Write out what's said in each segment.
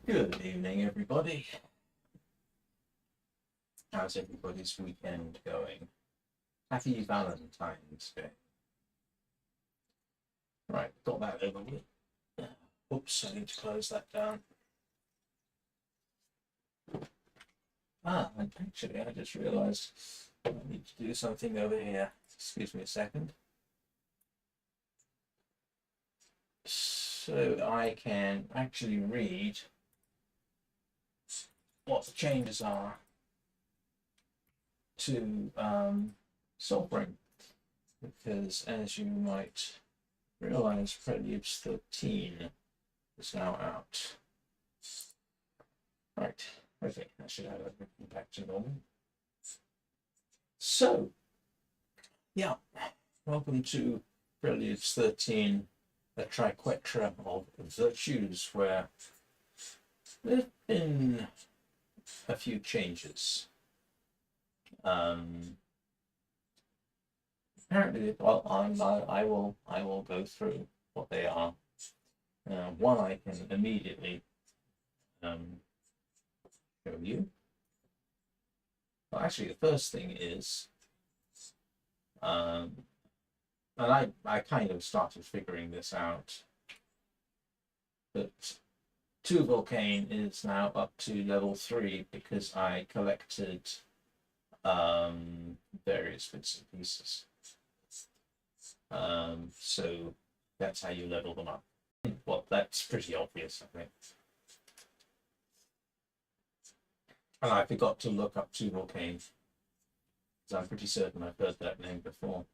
Good evening, everybody. How's everybody's weekend going? Happy Valentine's Day. Right, got that over with. Oops, I need to close that down. And actually, I just realised I need to do something over here. Excuse me a second. So I can actually read what the changes are to Soulframe, because as you might realize, Preludes 13 is now out. Right, okay, that should have everything back to normal. So, yeah, welcome to Preludes 13, a Triquetra of virtues, where there have been a few changes. Apparently, well, I will go through what they are. One I can immediately show you. Well, actually, the first thing is, and I kind of started figuring this out, but 2 Volcane is now up to level 3 because I collected various bits and pieces. So that's how you level them up. Well, that's pretty obvious, I think. And I forgot to look up 2 Volcane, because I'm pretty certain I've heard that name before.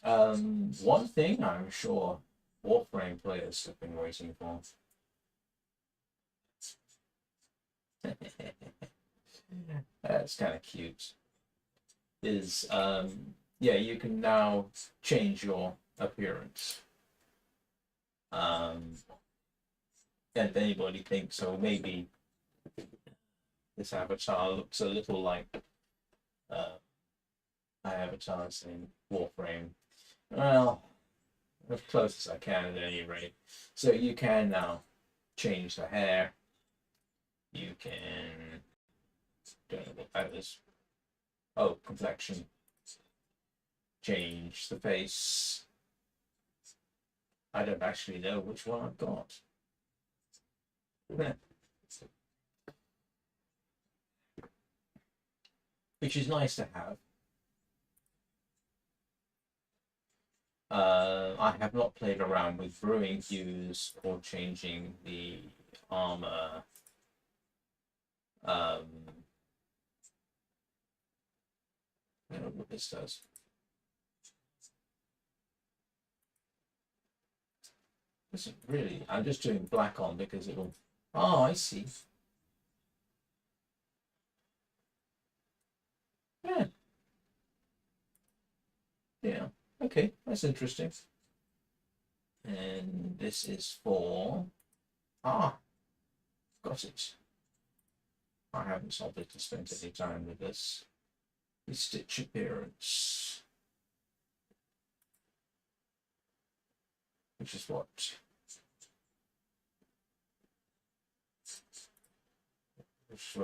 One thing I'm sure Warframe players have been waiting for. That's kind of cute. Is yeah, you can now change your appearance. And if anybody thinks, oh, maybe this avatar looks a little like my avatars in Warframe, well, as close as I can at any rate. So you can now change the hair. You can, don't know what that is. Oh, complexion. Change the face. I don't actually know which one I've got. Which is nice to have. I have not played around with brewing hues or changing the armor. I don't know what this does. Listen, really, I'm just doing black on because it'll. Oh, I see. Yeah. Yeah. Okay, that's interesting. And this is for. Ah, got it. I haven't obviously spent any time with this. The stitch appearance, which is what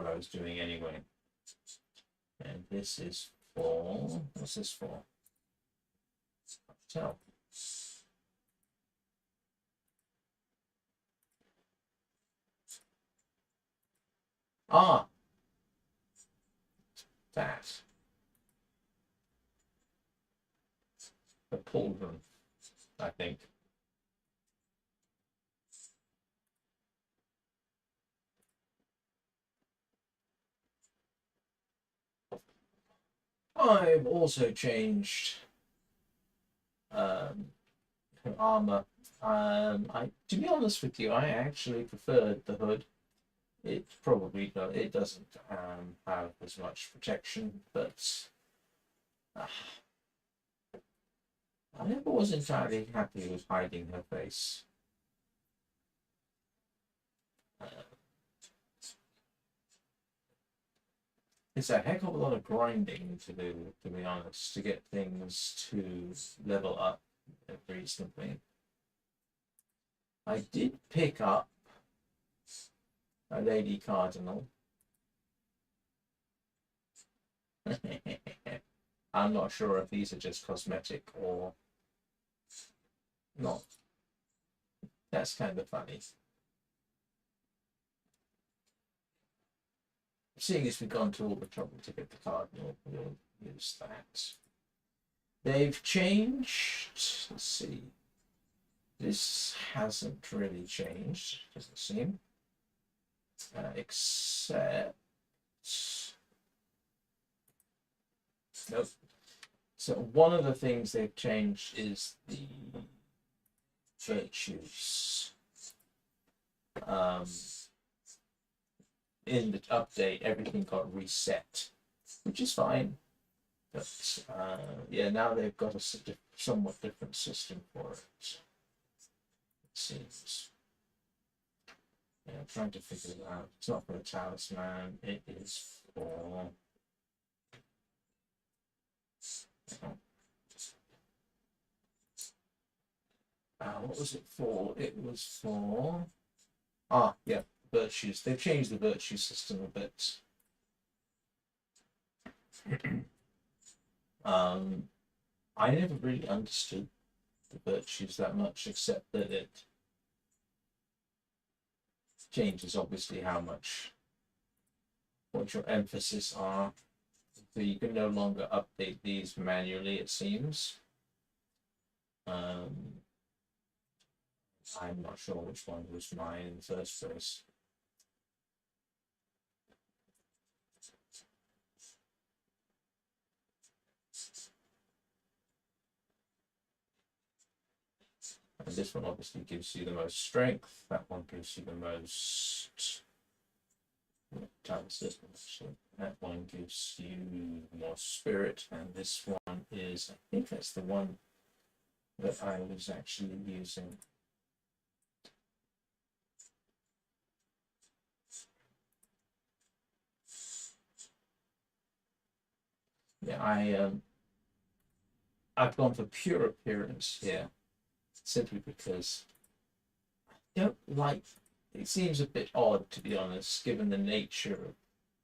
I was doing anyway. And this is for, what's this for? Tell. Ah, that. The pauldron, I think. I've also changed armor. To be honest with you, I actually preferred the hood. It probably it doesn't have as much protection, but I never was entirely happy with hiding her face. It's a heck of a lot of grinding to do, to be honest, to get things to level up reasonably. I did pick up a Lady Cardinal. I'm not sure if these are just cosmetic or not. That's kind of funny. Seeing as we've gone to all the trouble to get the Cardinal, we'll use that. They've changed, let's see. This hasn't really changed, doesn't seem. Except, nope. So one of the things they've changed is the virtues. In the update, everything got reset, which is fine. But yeah, now they've got a somewhat different system for it. It seems. Yeah, I'm trying to figure it out. It's not for a talisman. It is for. What was it for? It was for. Yeah, virtues. They've changed the virtue system a bit. I never really understood the virtues that much, except that it changes obviously how much what your emphasis are. So you can no longer update these manually, it seems. I'm not sure which one was mine in the first place. And this one obviously gives you the most strength. That one gives you the most. That one gives you more spirit, and this one is, I think that's the one that I was actually using. Yeah, I've gone for pure appearance here, simply because I don't like. It seems a bit odd, to be honest, given the nature of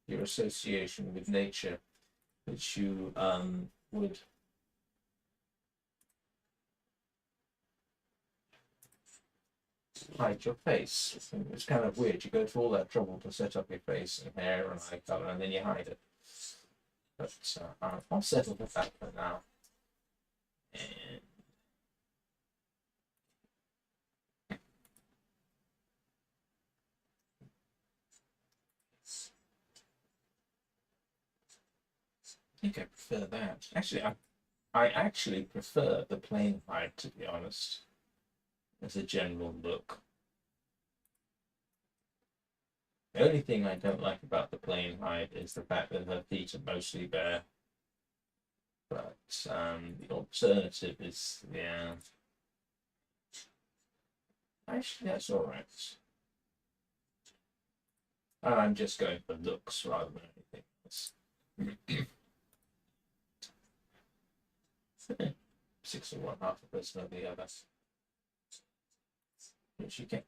your association with nature, that you would hide your face. It's kind of weird. You go to all that trouble to set up your face and hair and eye color, and then you hide it. But I'll settle with that for now. And I think I prefer that. Actually, I actually prefer the plain hide, to be honest, as a general look. The only thing I don't like about the plain hide is the fact that her feet are mostly bare. But the alternative is, yeah. Actually, that's all right. And I'm just going for looks rather than anything else. 6 of one, half a person of the other. Which you can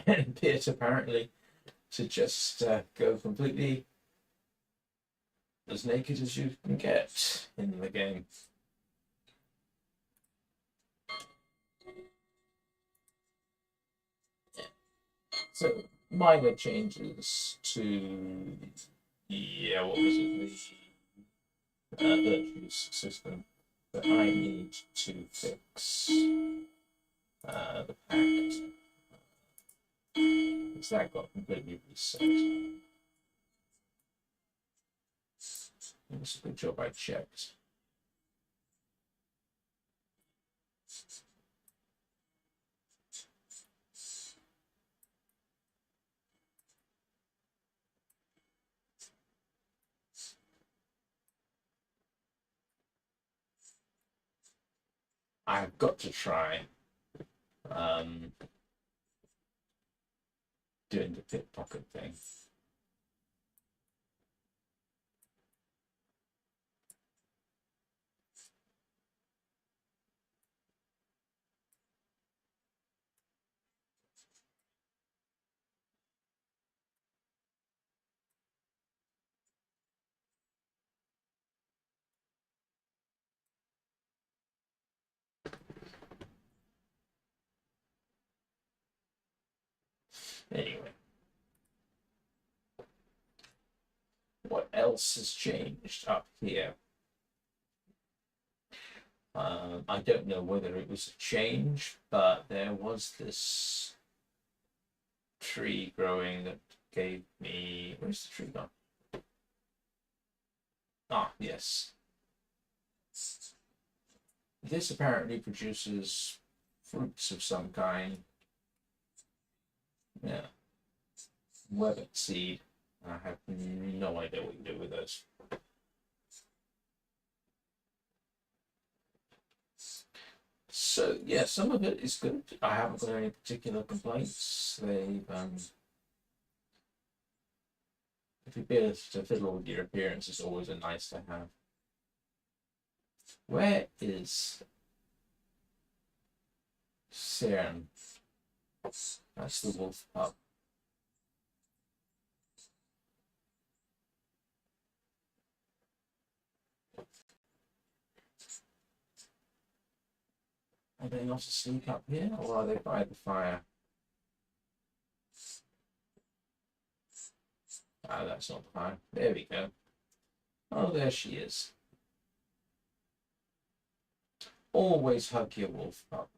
appear apparently to just go completely as naked as you can get in the game. Yeah. So minor changes to what was it? The virtues system that I need to fix the pact. Because that got completely reset. It's a good job I checked. I've got to try doing the pickpocket thing. Anyway, what else has changed up here? I don't know whether it was a change, but there was this tree growing that gave me. Where's the tree gone? Ah, yes. This apparently produces fruits of some kind. Yeah. Webbit seed. I have no idea what you do with those. So yeah, some of it is good. I haven't got any particular complaints. They've if you be able to fiddle with your appearance, it's always a nice to have. Where is Cern? That's the wolf pup. Are they not asleep up here, or are they by the fire? Ah, that's not the fire. There we go. Oh, there she is. Always hug your wolf pup.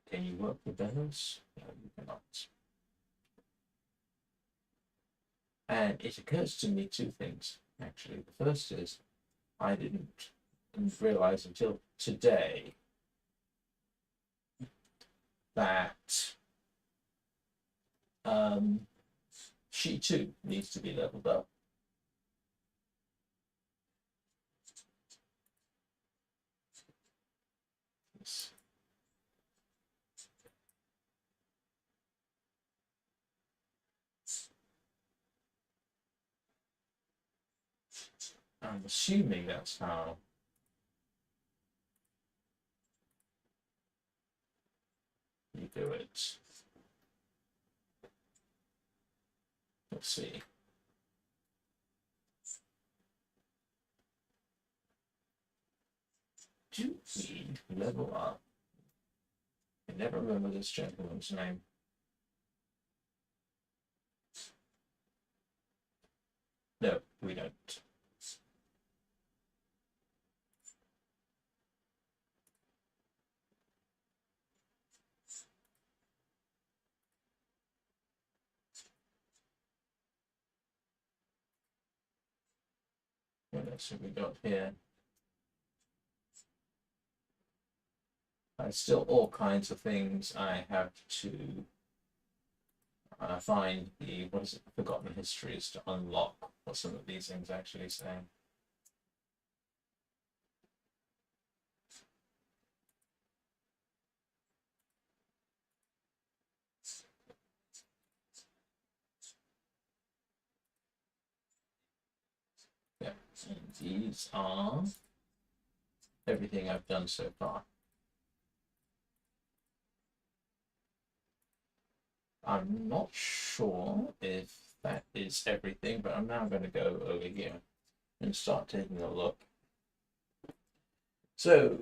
Can you work with those? No, you cannot. And it occurs to me two things, actually. The first is I didn't realize until today that she too needs to be leveled up. I'm assuming that's how you do it. Let's see. Do we level up? I never remember this gentleman's name. No, we don't. What else have we got here? Still all kinds of things I have to find the, what is it, forgotten histories to unlock what some of these things actually say. Yeah, and these are everything I've done so far. I'm not sure if that is everything, but I'm now going to go over here and start taking a look. So,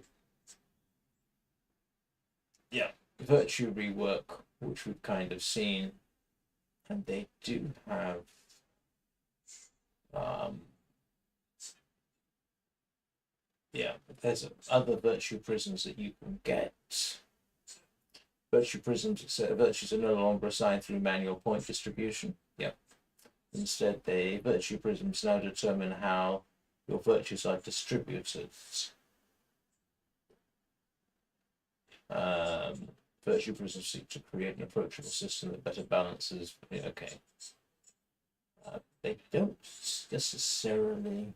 yeah, virtue rework, which we've kind of seen, and they do have yeah, there's other virtue prisms that you can get. Virtue prisms, so virtues are no longer assigned through manual point distribution. Yep. Instead, the virtue prisms now determine how your virtues are distributed. Virtue prisms seek to create an approachable system that better balances. Okay. They don't necessarily.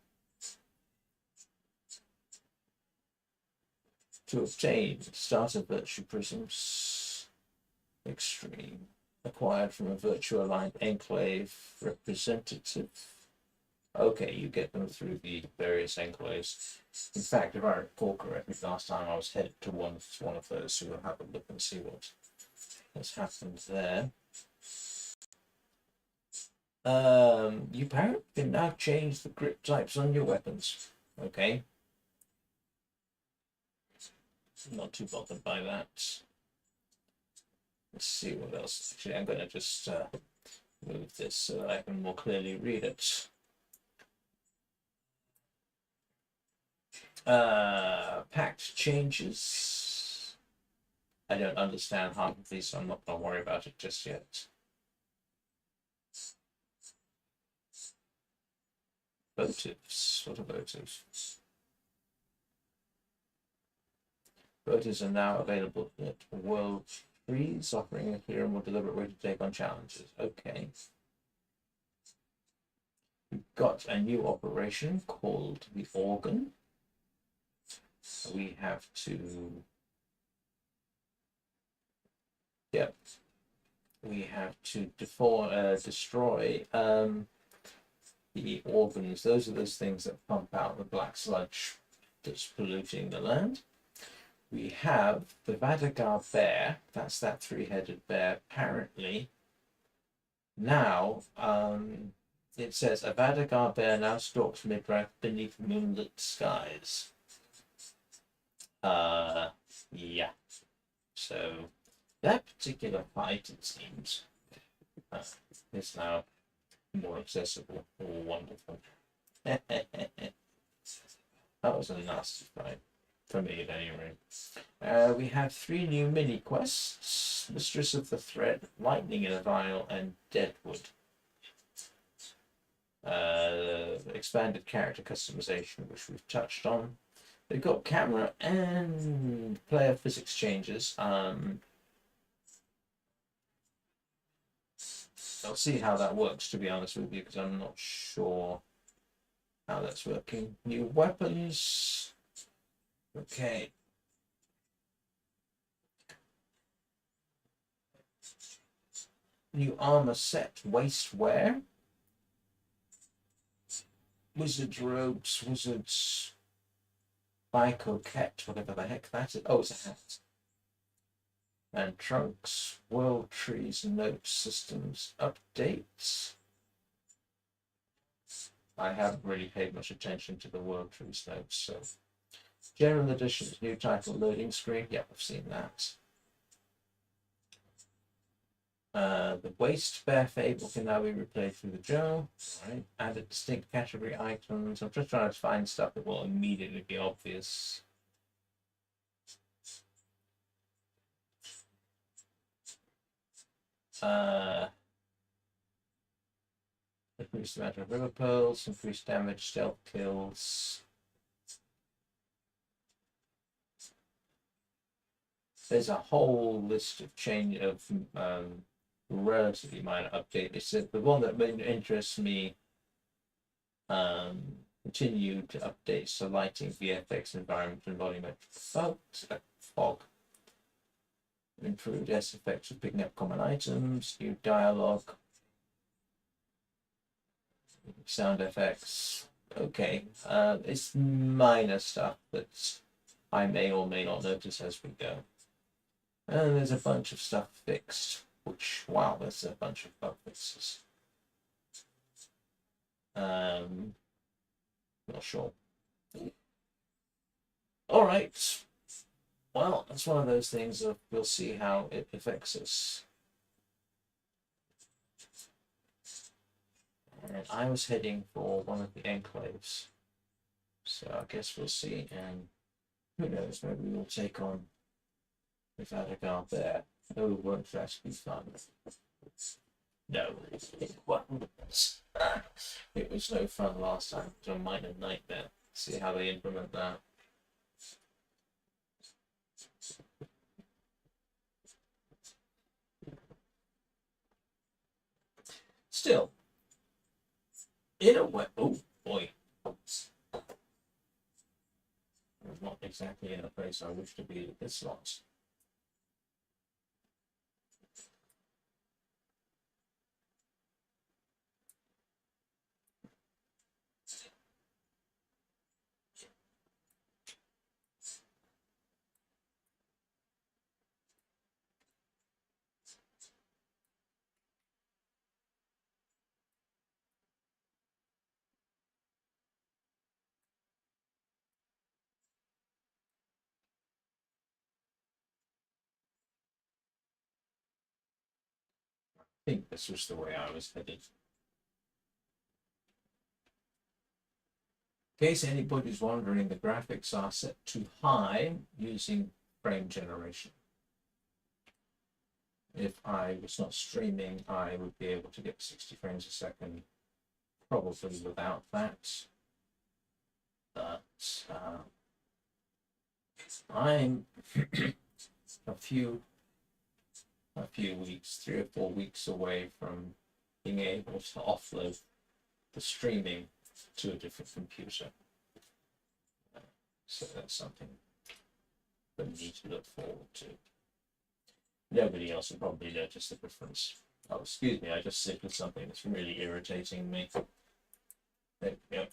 To obtain starter virtue prisms, extreme, acquired from a virtue aligned enclave representative. Okay, you get them through the various enclaves. In fact, if I recall correctly, last time I was headed to one of those, so we'll have a look and see what has happened there. You apparently can now change the grip types on your weapons. Okay. Not too bothered by that. Let's see what else. Actually, I'm going to just move this so that I can more clearly read it. Pact changes. I don't understand half of these, so I'm not going to worry about it just yet. Votives. What are votives? Votives are now available at World Freeze, offering a clear and more deliberate way to take on challenges. Okay. We've got a new operation called the Organ. We have to. Yep. We have to destroy the organs. Those are those things that pump out the black sludge that's polluting the land. We have the Vadagar Bear, that's that three-headed bear. Apparently, now, it says, a Vadagar Bear now stalks Midrath beneath moonlit skies. Yeah. So, that particular fight, it seems, is now more accessible. Oh, wonderful. That was a nasty fight. For me, at any rate. We have 3 new mini quests: Mistress of the Thread, Lightning in a Vial, and Deadwood. Expanded character customization, which we've touched on. They've got camera and player physics changes. I'll see how that works, to be honest with you, because I'm not sure how that's working. New weapons. Okay. New armor set, waist wear. Wizard's robes, wizard's coquette, whatever the heck that is. Oh, it's a hat. And trunks, world trees, note systems, updates. I haven't really paid much attention to the world trees notes, so. General editions, new title loading screen. Yeah, I've seen that. The waist bear fable can now be replayed through the journal. Right. Added distinct category items. I'm just trying to find stuff that will immediately be obvious. Increased amount of river pearls, increased damage, stealth kills. there's a whole list of relatively minor updates. It's the one that interests me. Continue to update so lighting, VFX, environment, and volumetric fog. Improved S effects for picking up common items, new dialogue, sound effects. Okay, it's minor stuff that I may or may not notice as we go. And there's a bunch of stuff fixed, which, wow, there's a bunch of bug fixes. Not sure. All right. Well, that's one of those things that we'll see how it affects us. And I was heading for one of the enclaves. So I guess we'll see. And who knows, maybe we'll take on the Vadagar Bear. Oh, won't that be fun? No, it wasn't. It was no fun last time. It was a minor nightmare. See how they implement that. Still, in a way, oh boy, I'm not exactly in a place I wish to be at this lot. I think this was the way I was headed. In case anybody's wondering, the graphics are set to high using frame generation. If I was not streaming, I would be able to get 60 frames a second, probably without that. But I'm a few weeks, 3 or 4 weeks away from being able to offload the streaming to a different computer. So that's something for me to look forward to. Nobody else will probably notice the difference. Oh, excuse me, I just sipped something that's really irritating me. There we go.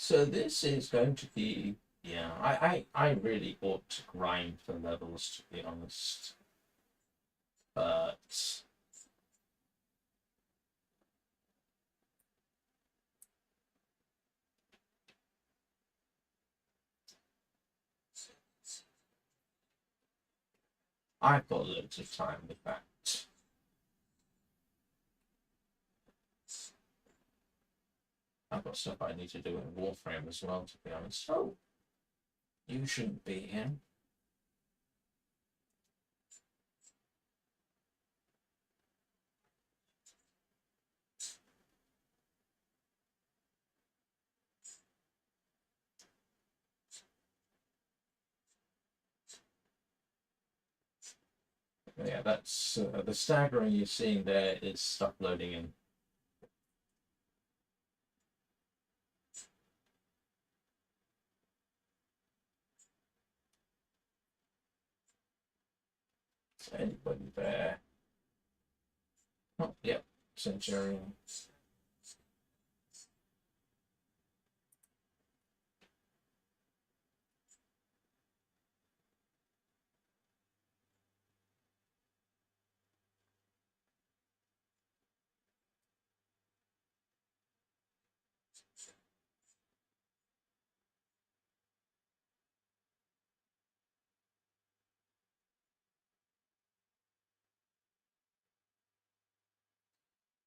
So this is going to be, yeah, I really ought to grind for levels, to be honest. But I've got loads of time with that. I've got stuff I need to do in Warframe as well, to be honest. Oh, you shouldn't be here. Yeah, that's the staggering you're seeing there is stuff loading in. Is anybody there? Oh, yep, Centurion.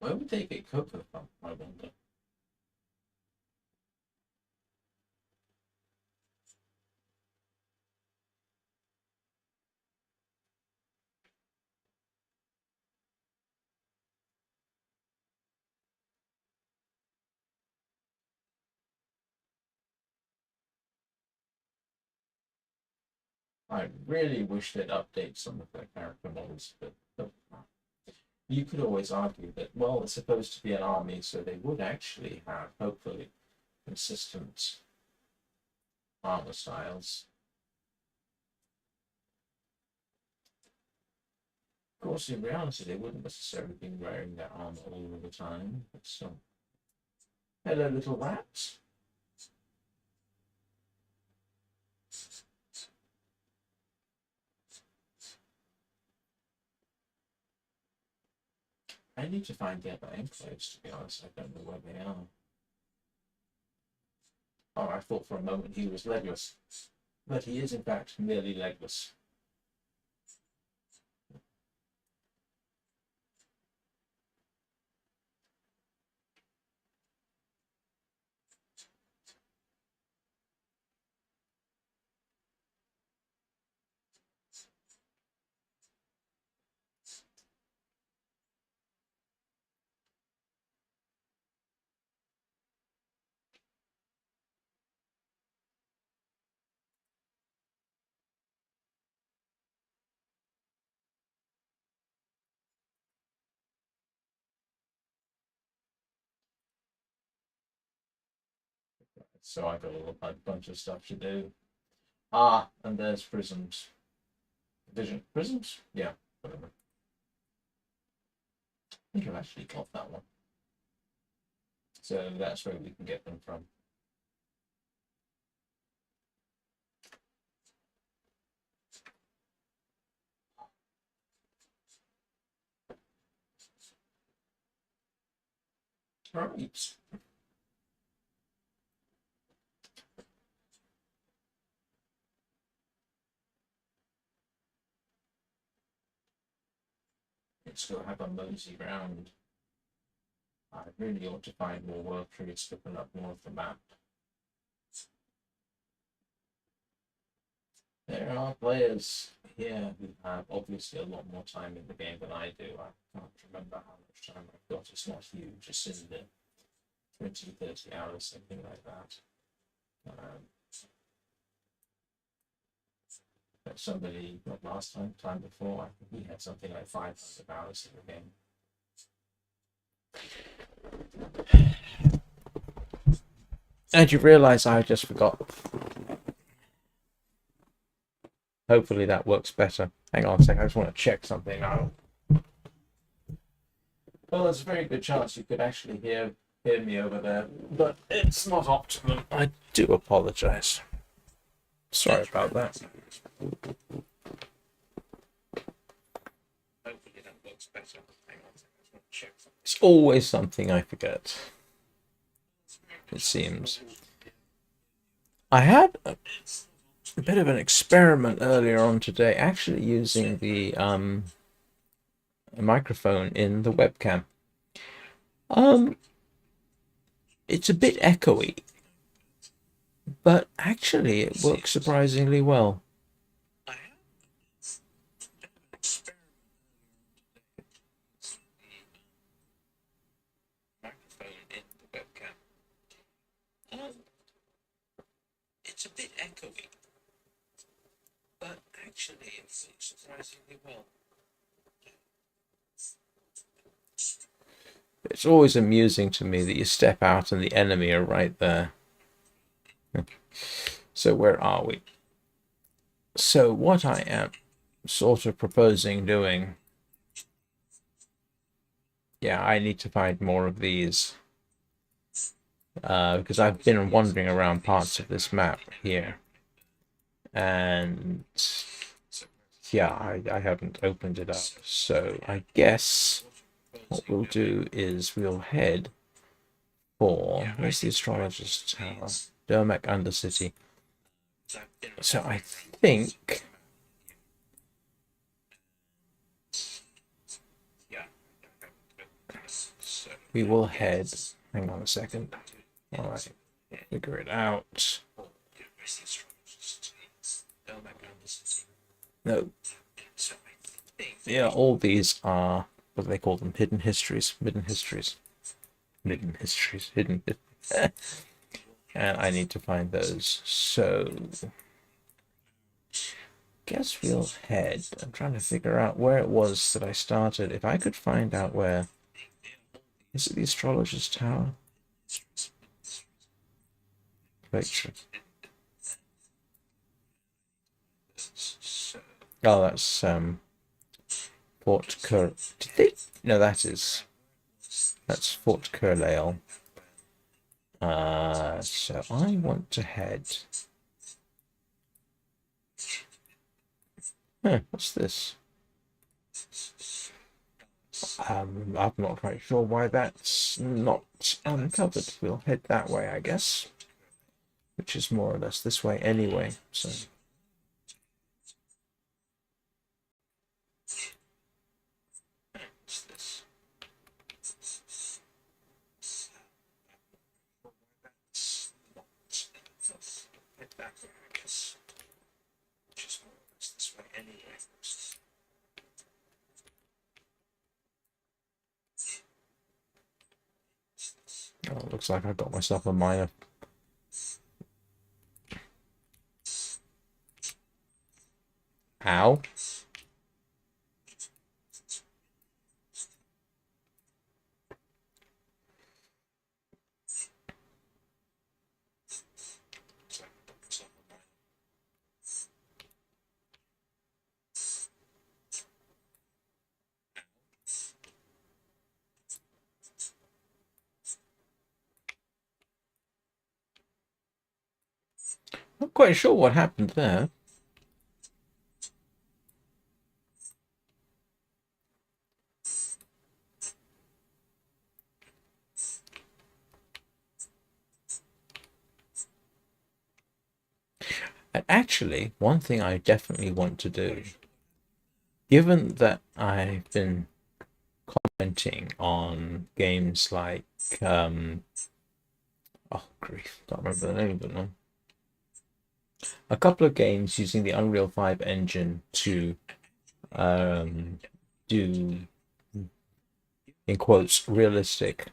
Where would they get cocoa from, I wonder? I really wish they'd update some of their character models, but you could always argue that, well, it's supposed to be an army, so they would actually have, hopefully, consistent armor styles. Of course, in reality, they wouldn't necessarily be wearing their armor all of the time, but still. Hello, little rats. I need to find the other Envoys, to be honest. I don't know where they are. Oh, I thought for a moment he was legless. But he is, in fact, merely legless. So I got a bunch of stuff to do. Ah, and there's Prisms. Vision. Prisms? Yeah, whatever. I think I've actually got that one. So that's where we can get them from. Right. It's still have a mosey round. I really ought to find more world trees to open up more of the map. There are players here who have obviously a lot more time in the game than I do. I can't remember how much time I've got. It's not huge. It's in the 20, 30 hours, something like that. But somebody, not last time before, I think he had something like 500 hours in the game. And you realise I just forgot. Hopefully that works better. Hang on a second, I just want to check something out. Well, there's a very good chance you could actually hear me over there, but it's not optimum. I do apologise. Sorry about that. Hopefully that works better. Hang on a second, I just want to check something. It's always something I forget. It seems. I had a bit of an experiment earlier on today, actually using the microphone in the webcam. It's a bit echoey, but actually it works surprisingly well. It's a bit echoey, but actually it works surprisingly well. It's always amusing to me that you step out and the enemy are right there. So where are we? So what I am sort of proposing doing... Yeah, I need to find more of these. Because I've been wandering around parts of this map here. And... yeah, I haven't opened it up. So I guess what we'll do is we'll head for... where's the Astrologer's Tower? Dermak Undercity. So I think... we will head... hang on a second. Alright, figure it out. No. Yeah, all these are... what do they call them? Hidden histories. Hidden histories. Hidden histories. Hidden... and I need to find those. So... guess we'll head. I'm trying to figure out where it was that I started. If I could find out where... Is it the Astrologer's Tower? Wait. Oh, that's Fort Cur... Did they... No, that's Fort Curlail. So I want to head... what's this? I'm not quite sure why that's not uncovered. We'll head that way, I guess. Which is more or less this way anyway, so... Oh, looks like I got myself a minor. Ow. Not quite sure what happened there. And actually, one thing I definitely want to do, given that I've been commenting on games like, oh grief, can't remember the name of it now. A couple of games using the Unreal 5 engine to do, in quotes, realistic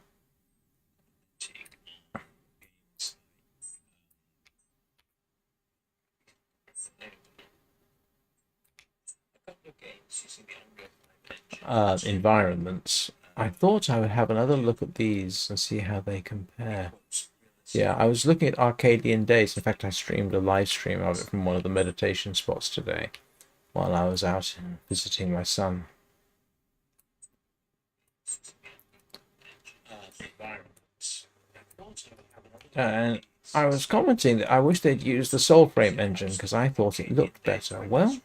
environments. I thought I would have another look at these and see how they compare. Yeah, I was looking at Arcadian Days. In fact, I streamed a live stream of it from one of the meditation spots today while I was out visiting my son. And I was commenting that I wish they'd used the Soulframe engine because I thought it looked better. Well,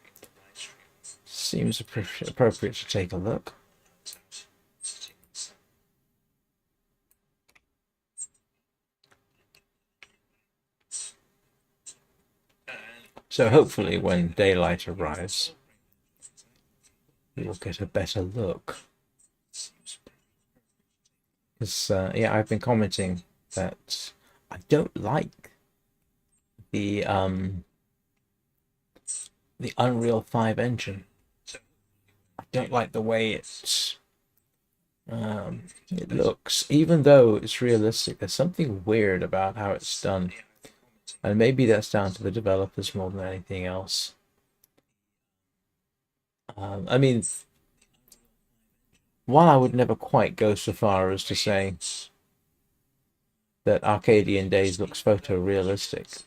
seems appropriate to take a look. So hopefully when daylight arrives, we'll get a better look. Because, yeah, I've been commenting that I don't like the Unreal 5 engine. I don't like the way it looks. Even though it's realistic, there's something weird about how it's done. And maybe that's down to the developers more than anything else. I mean, while I would never quite go so far as to say that Arcadian Days looks photorealistic,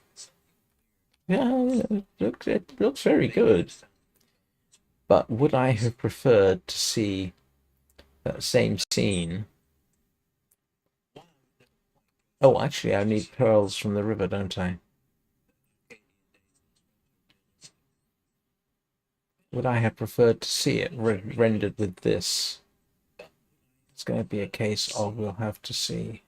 yeah, it looks very good. But would I have preferred to see that same scene? Oh, actually, I need pearls from the river, don't I? Would I have preferred to see it rendered with this? It's going to be a case of we'll have to see.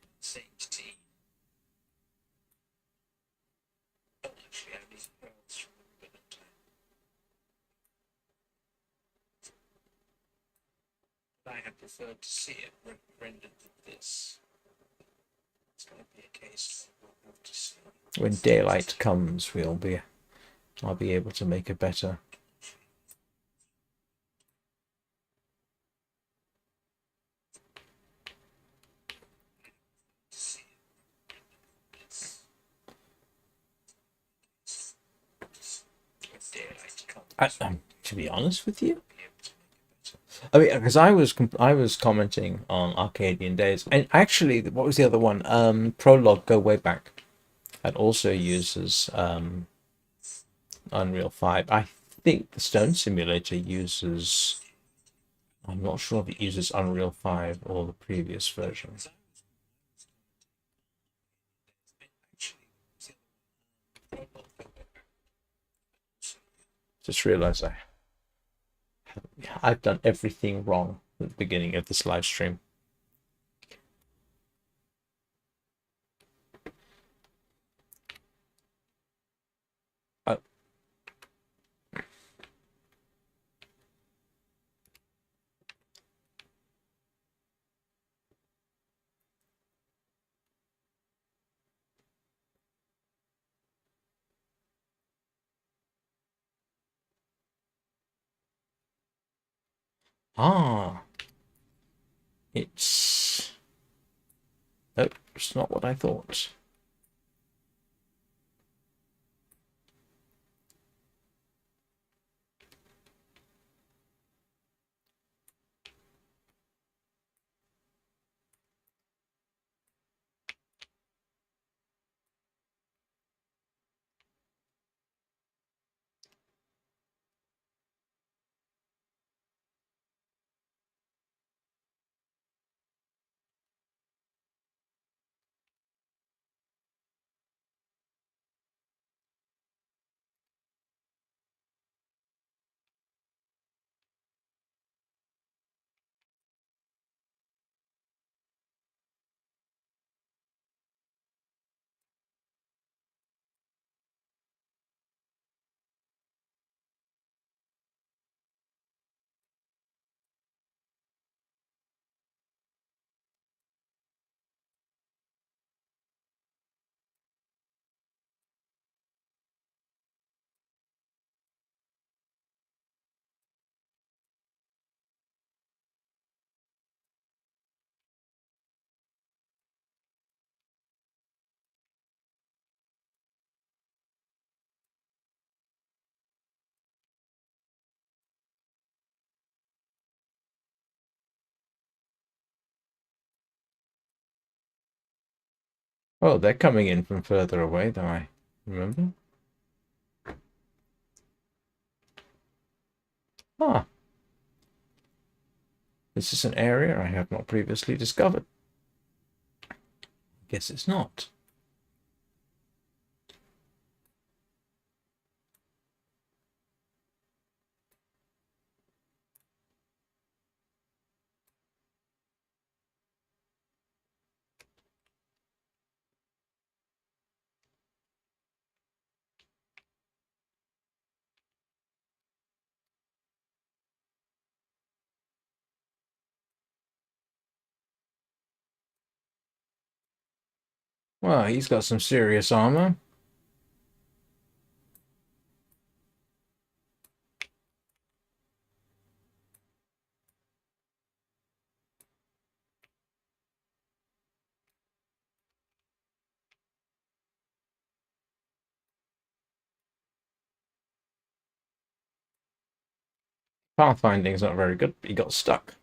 I have preferred to see it rendered with this. It's going to be a case of we'll have to see. When daylight comes, I'll be able to make a better. To be honest with you, I mean, because I was commenting on Arcadian Days, and actually, what was the other one? Prologue, go way back. That also uses Unreal 5. I think the Stone Simulator uses. I'm not sure if it uses Unreal 5 or the previous version. Just realized I've done everything wrong at the beginning of this live stream. Oh. Ah, it's... Nope, it's not what I thought. Oh, they're coming in from further away than I remember. Ah, this is an area I have not previously discovered. Guess it's not. Well, he's got some serious armor. Pathfinding's not very good. He got stuck.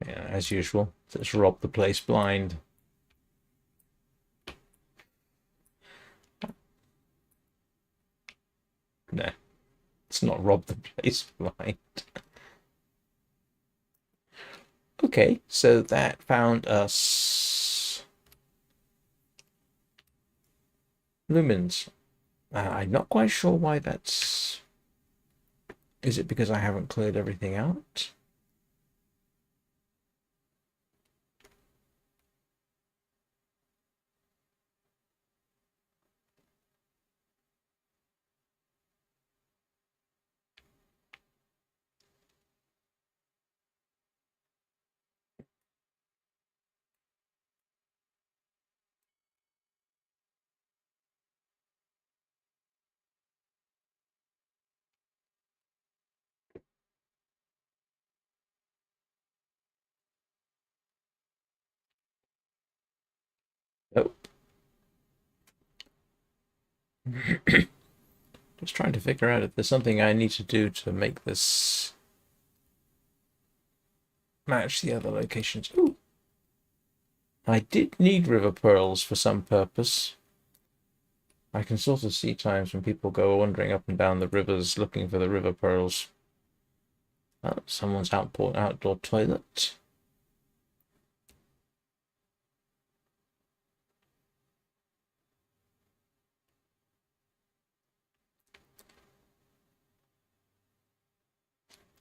Yeah, as usual. Let's rob the place blind. No, let's not rob the place blind. Okay, so that found us lumens. I'm not quite sure why that's... Is it because I haven't cleared everything out? Just trying to figure out if there's something I need to do to make this match the other locations. Ooh. I did need river pearls for some purpose. I can sort of see times when people go wandering up and down the rivers looking for the river pearls. Oh, someone's outdoor toilet.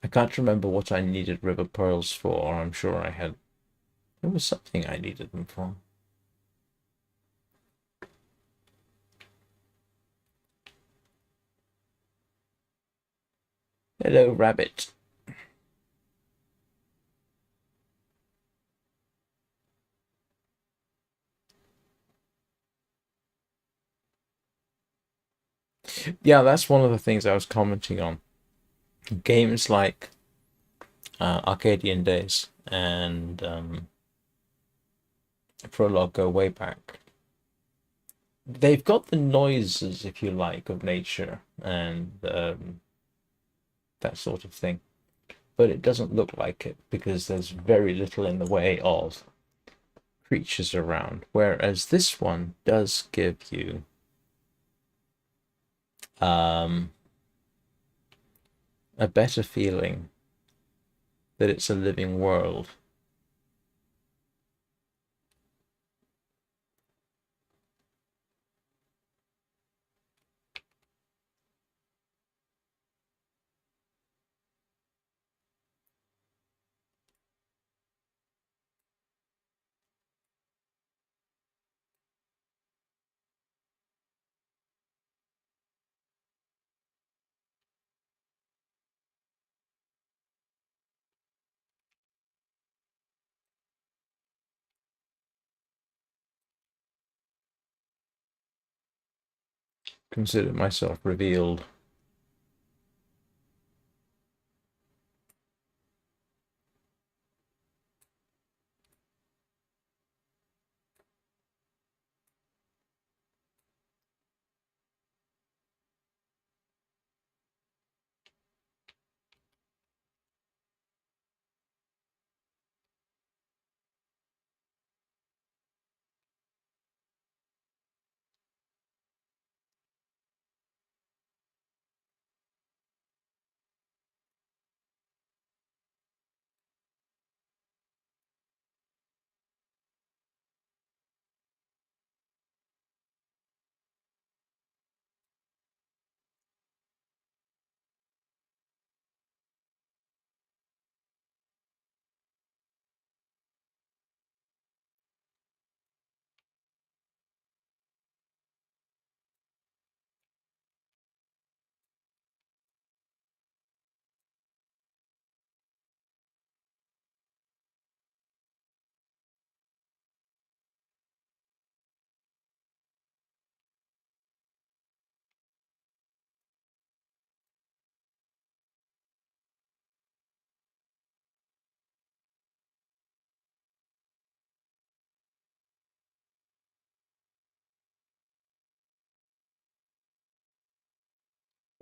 I can't remember what I needed river pearls for. I'm sure I had. There was something I needed them for. Hello, rabbit. Yeah, that's one of the things I was commenting on. Games like Arcadian Days and Prologue go way back. They've got the noises, if you like, of nature and that sort of thing, but it doesn't look like it because there's very little in the way of creatures around. Whereas this one does give you a better feeling that it's a living world. Consider myself revealed.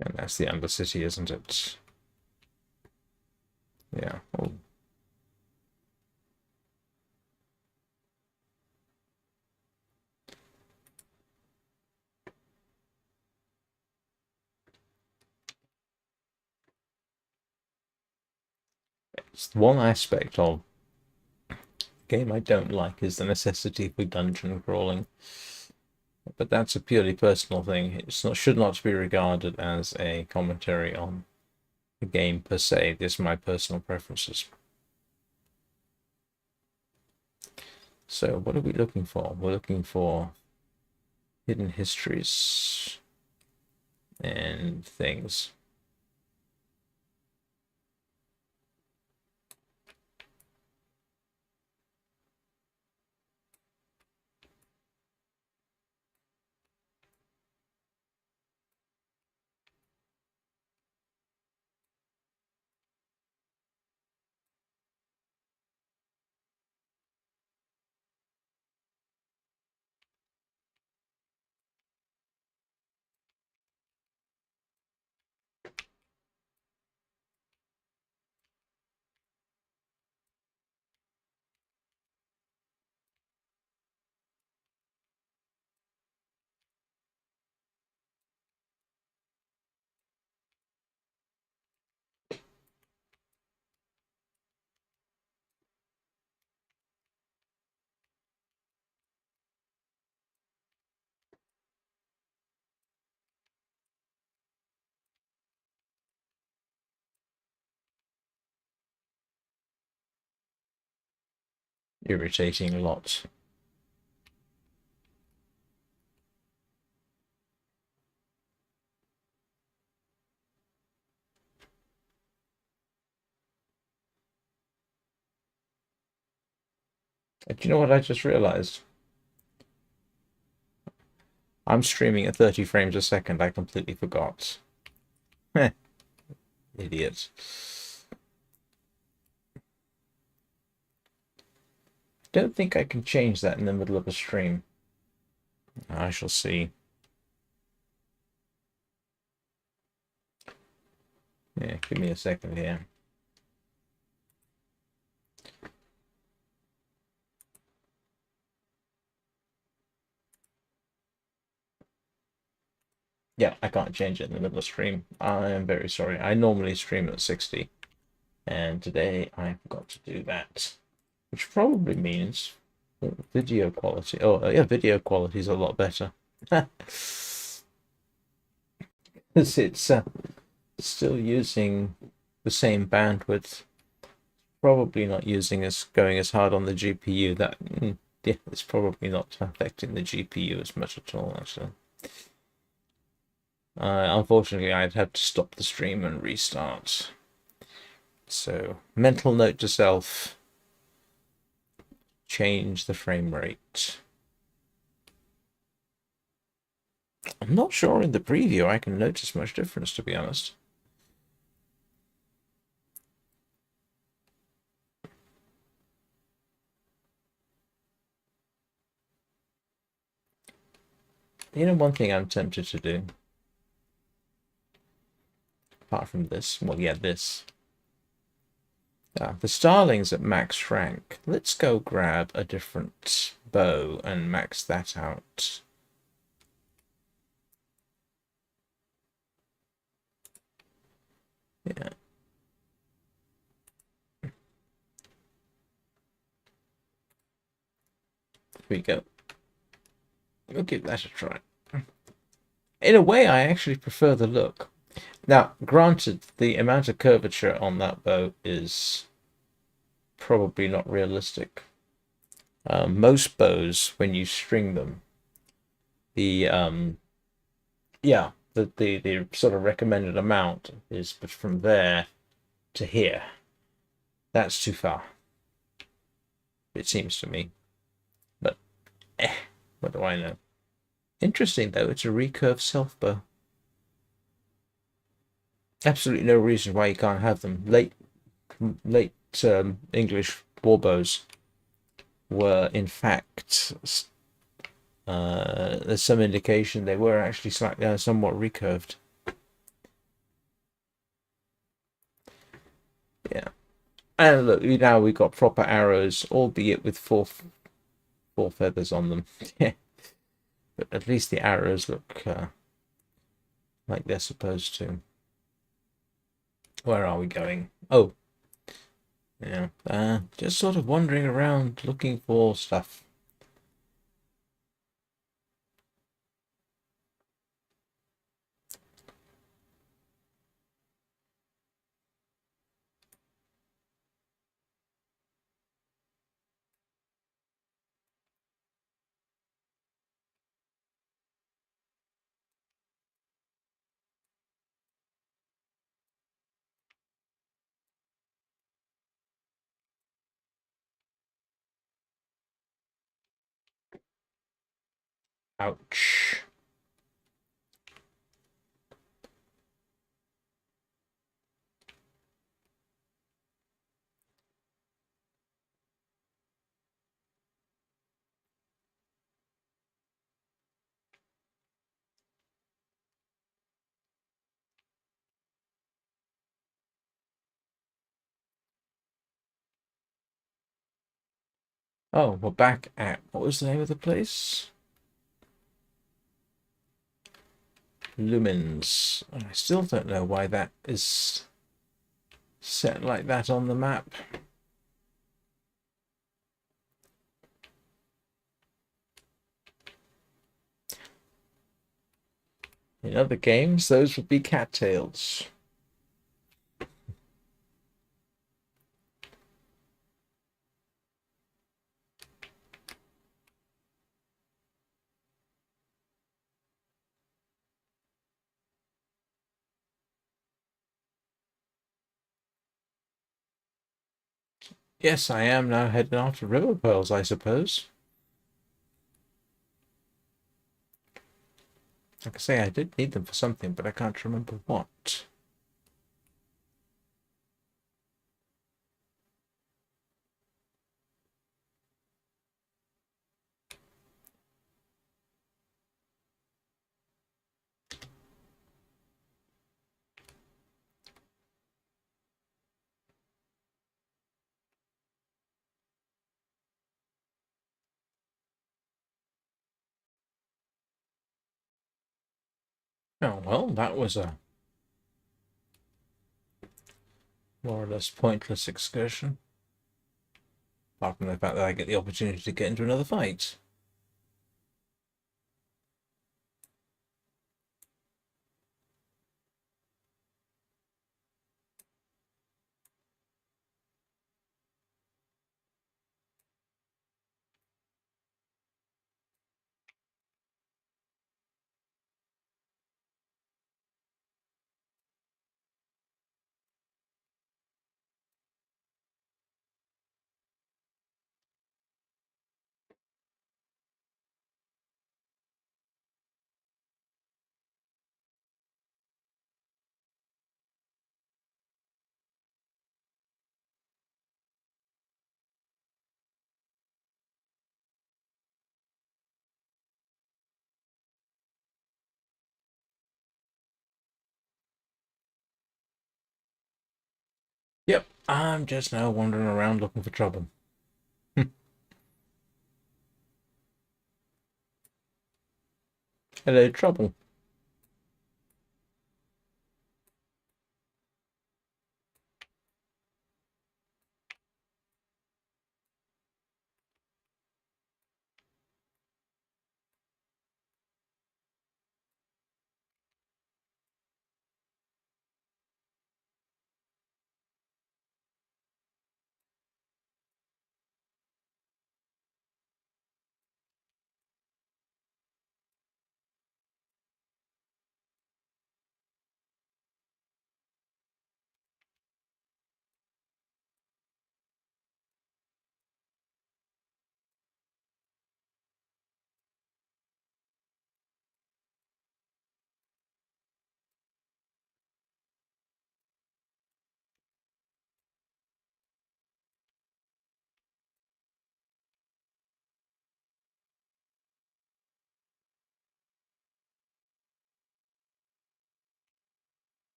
And that's the Undercity, isn't it? Yeah. Oh. It's one aspect of the game I don't like is the necessity for dungeon crawling. But that's a purely personal thing. Should not be regarded as a commentary on the game per se. These are my personal preferences. So what are we looking for? We're looking for hidden histories and things. irritating lot. Do you know what I just realized? I'm streaming at 30 frames a second. I completely forgot. Idiot. Don't think I can change that in the middle of a stream. I shall see. Yeah, give me a second here. Yeah, I can't change it in the middle of stream. I am very sorry. I normally stream at 60, and today I forgot to do that, which probably means video quality. Oh, yeah, video quality is a lot better. It's still using the same bandwidth. Probably not going as hard on the GPU. That yeah, it's probably not affecting the GPU as much at all, actually. Unfortunately, I'd have to stop the stream and restart. So, mental note to self: change the frame rate. I'm not sure in the preview I can notice much difference, to be honest. You know, one thing I'm tempted to do, apart from this, well, yeah, this. The starling's at max rank. Let's go grab a different bow and max that out. Yeah. Here we go. We'll give that a try. In a way, I actually prefer the look. Now, granted, the amount of curvature on that bow is probably not realistic. Most bows, when you string them, the sort of recommended amount is from there to here. That's too far, it seems to me. But what do I know? Interesting though, it's a recurve self bow. Absolutely no reason why you can't have them. Late English war bows were in fact there's some indication they were actually slightly somewhat recurved. Yeah, and look, now we've got proper arrows, albeit with four feathers on them. Yeah, but at least the arrows look like they're supposed to. Where are we going? Oh, yeah, just sort of wandering around looking for stuff. Ouch. Oh, we're back at, what was the name of the place? Lumens. I still don't know why that is set like that on the map. In other games, those would be cattails. Yes, I am now heading after river pearls, I suppose. Like I say, I did need them for something, but I can't remember what. Oh, well, that was a more or less pointless excursion. Apart from the fact that I get the opportunity to get into another fight. Yep, I'm just now wandering around looking for trouble. Hello, trouble.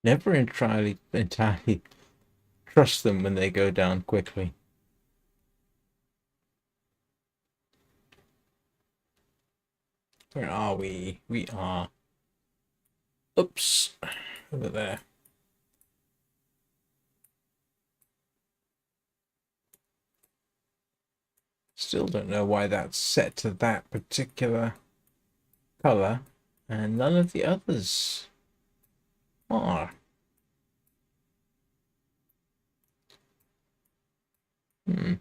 Never entirely trust them when they go down quickly. Where are we? We are. Oops. Over there. Still don't know why that's set to that particular color, and none of the others are. Hmm.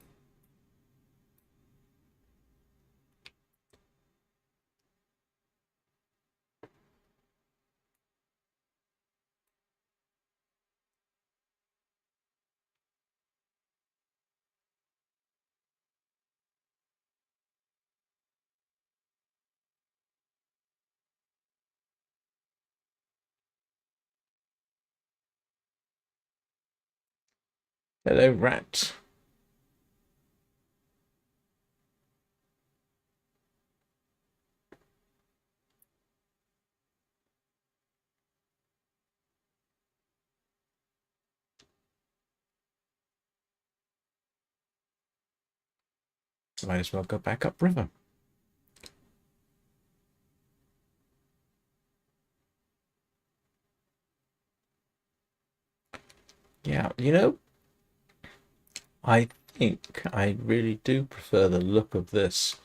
Hello, rat. Might as well go back upriver. Yeah, I think I really do prefer the look of this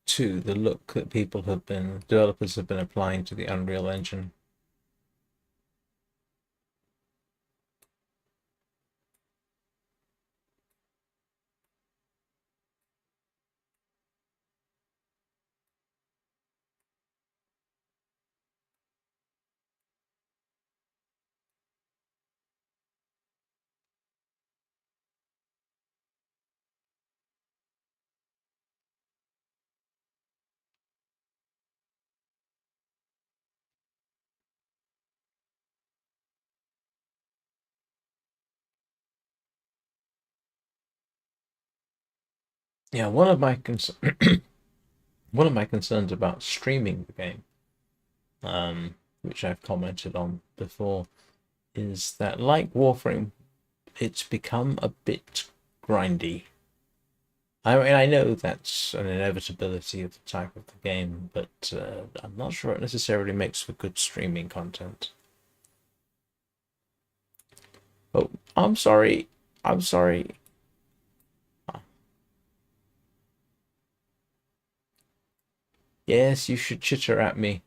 to the look that developers have been applying to the Unreal Engine. Yeah, one of my concerns about streaming the game, which I've commented on before, is that like Warframe, it's become a bit grindy. I mean, I know that's an inevitability of the type of the game, but I'm not sure it necessarily makes for good streaming content. Oh, I'm sorry. I'm sorry. Yes, you should chitter at me.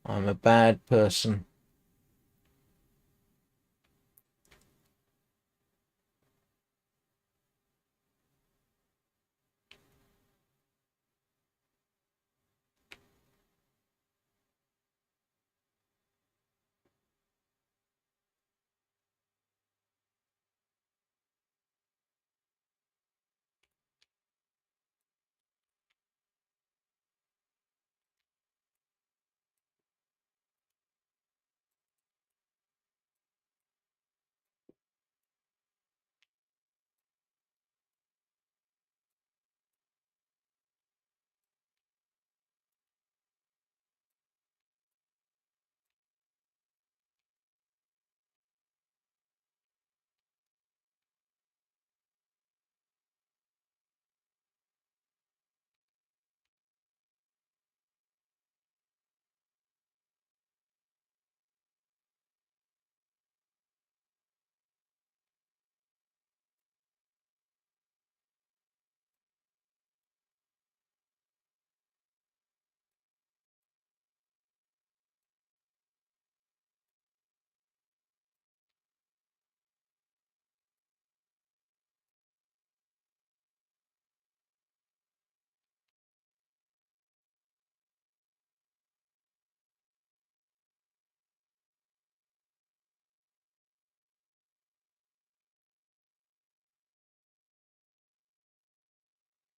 I'm a bad person.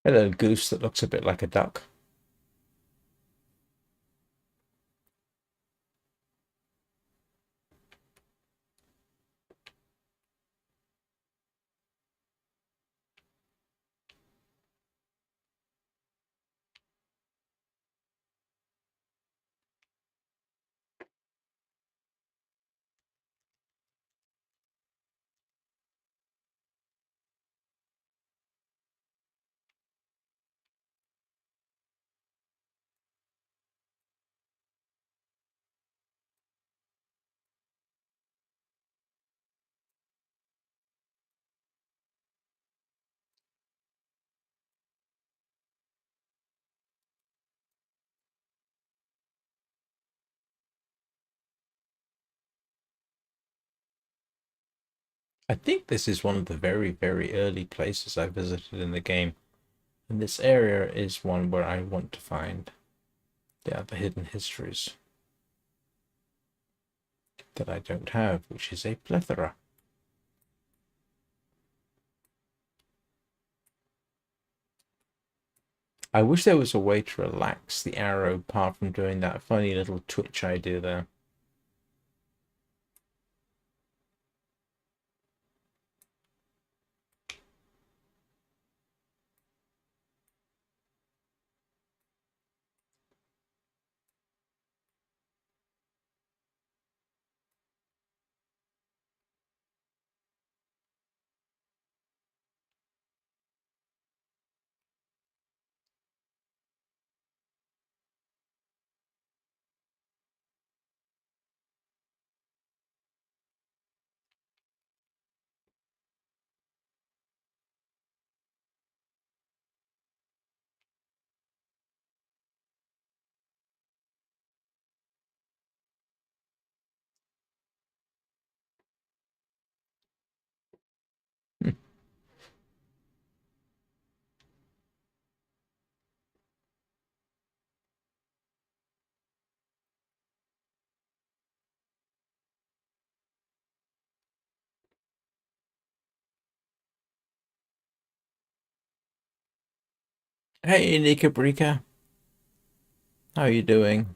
Hello, goose that looks a bit like a duck. I think this is one of the very, very early places I visited in the game. And this area is one where I want to find the hidden histories that I don't have, which is a plethora. I wish there was a way to relax the arrow apart from doing that funny little twitch I do there. Hey, Nika Brika. How are you doing?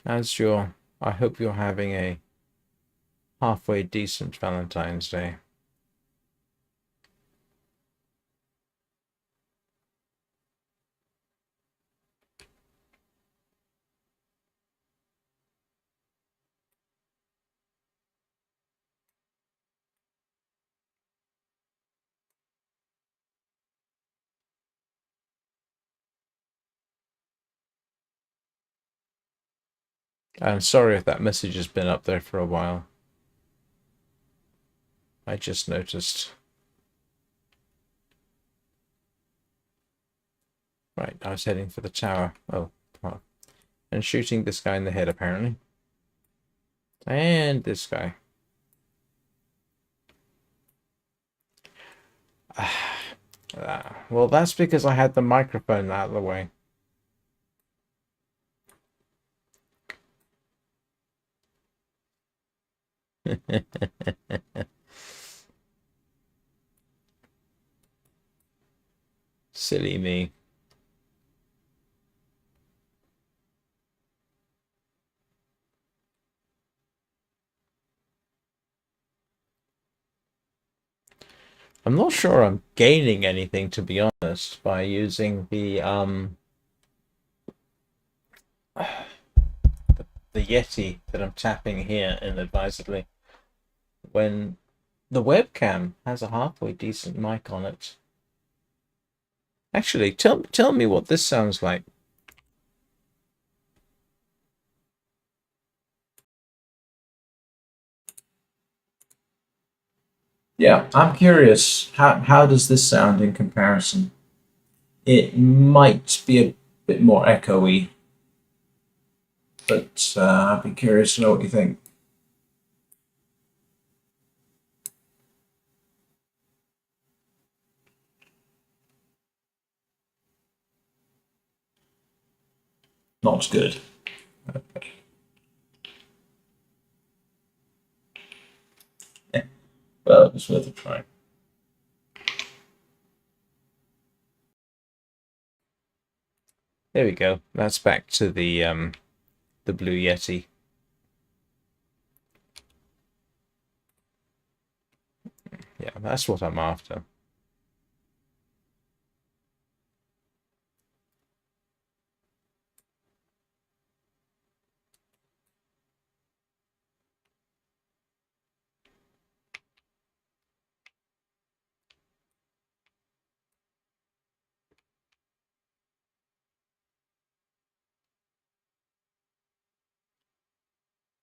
How's your... I hope you're having a halfway decent Valentine's Day. I'm sorry if that message has been up there for a while. I just noticed. Right, I was heading for the tower. Oh, well. And shooting this guy in the head, apparently. And this guy. Well, that's because I had the microphone out of the way. Silly me. I'm not sure I'm gaining anything, to be honest, by using the Yeti that I'm tapping here inadvisedly, when the webcam has a halfway decent mic on it. Actually, tell me what this sounds like. Yeah, I'm curious. How does this sound in comparison? It might be a bit more echoey, but I'd be curious to know what you think. Not good. Okay. Yeah. Well, it was worth a try. There we go. That's back to the Blue Yeti. Yeah, that's what I'm after.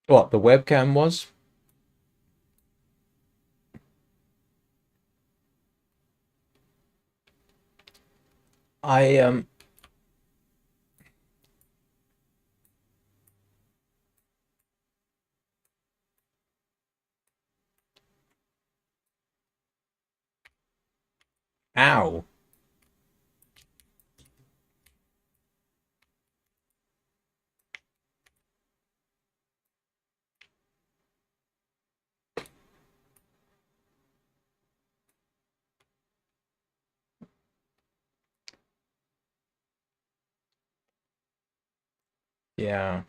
What the webcam was? I Ow. Yeah.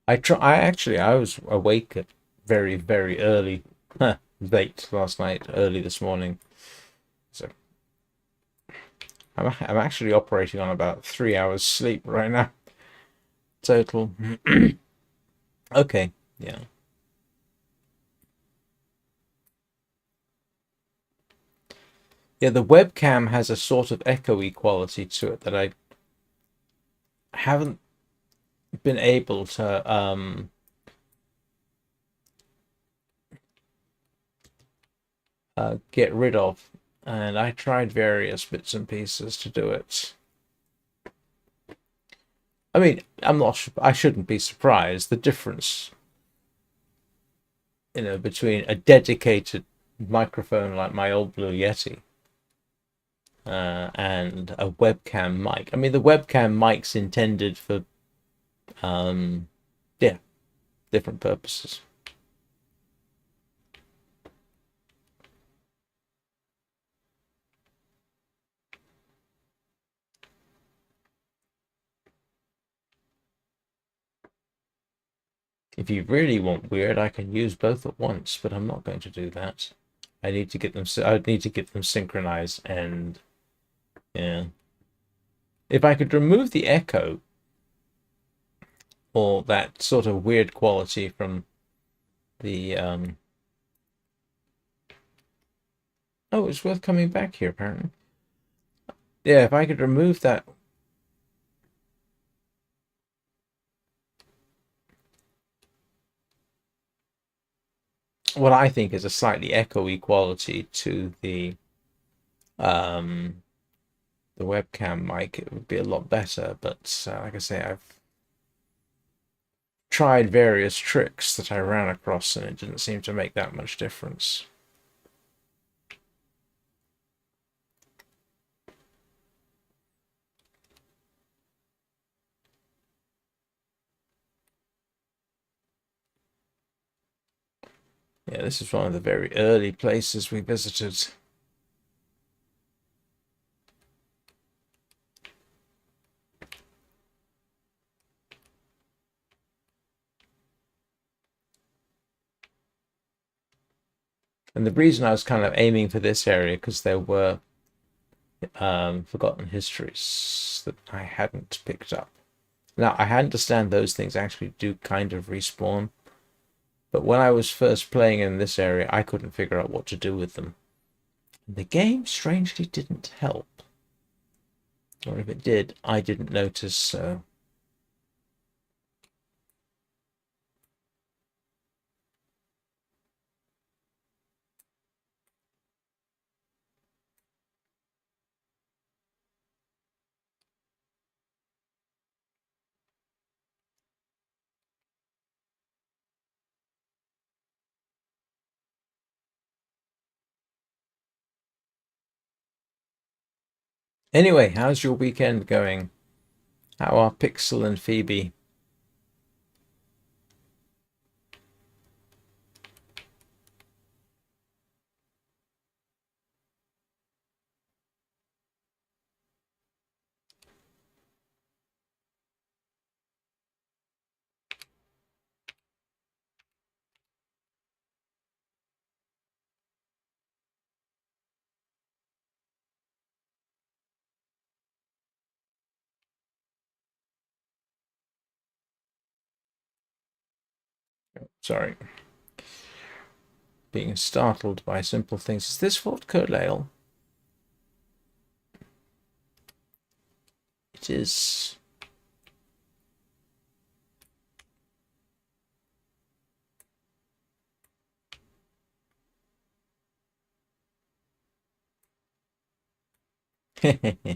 I was awake at very, very early, late last night, early this morning. So I'm actually operating on about 3 hours sleep right now. Total. Okay. Yeah. Yeah, the webcam has a sort of echoey quality to it that I haven't been able to get rid of, and I tried various bits and pieces to do it. I mean, I shouldn't be surprised. The difference, between a dedicated microphone like my old Blue Yeti and a webcam mic. I mean, the webcam mic's intended for, yeah, different purposes. If you really want weird, I can use both at once, but I'm not going to do that. I need to get them. I need to get them synchronized, and yeah. If I could remove the echo or that sort of weird quality from the oh, it's worth coming back here apparently. Yeah, if I could remove that. What I think is a slightly echoey quality to um the webcam mic, it would be a lot better. But like I say, I've tried various tricks that I ran across, and it didn't seem to make that much difference. Yeah, this is one of the very early places we visited. And the reason I was kind of aiming for this area, because there were forgotten histories that I hadn't picked up. Now, I understand those things actually do kind of respawn, but when I was first playing in this area, I couldn't figure out what to do with them. The game strangely didn't help. Or if it did, I didn't notice, so... Anyway, how's your weekend going? How are Pixel and Phoebe? Sorry. Being startled by simple things. Is this Fort Curlail? It is.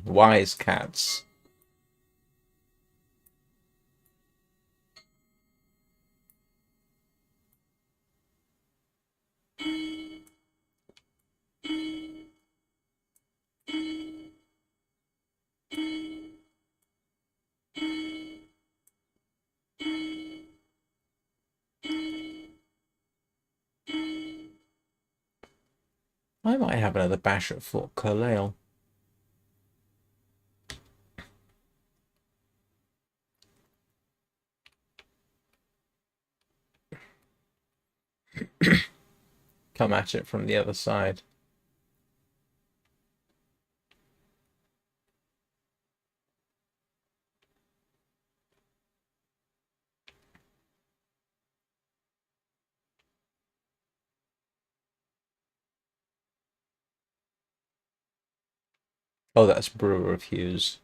Wise cats. I might have another bash at Fort Curlail. Come at it from the other side. Oh, that's Brewer of Hughes.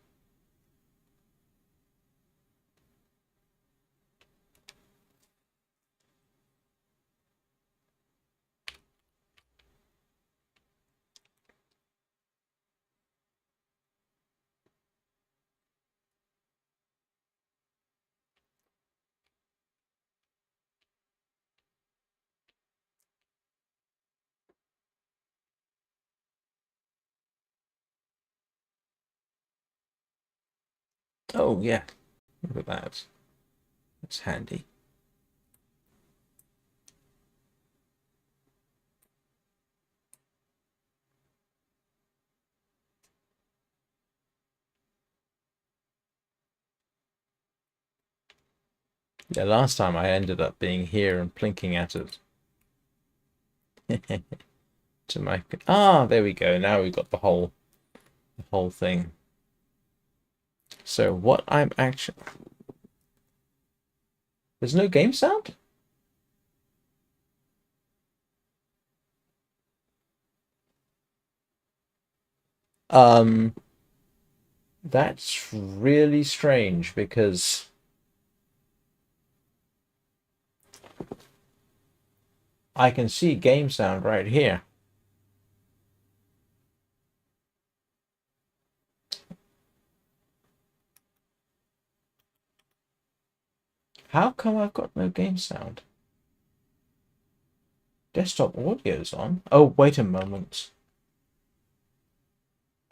Oh, yeah. Look at that. That's handy. Yeah, last time I ended up being here and plinking at it. To my there we go. Now we've got the whole thing. So what I'm actually, there's no game sound? That's really strange because I can see game sound right here. How come I've got no game sound? Desktop audio's on. Oh, wait a moment.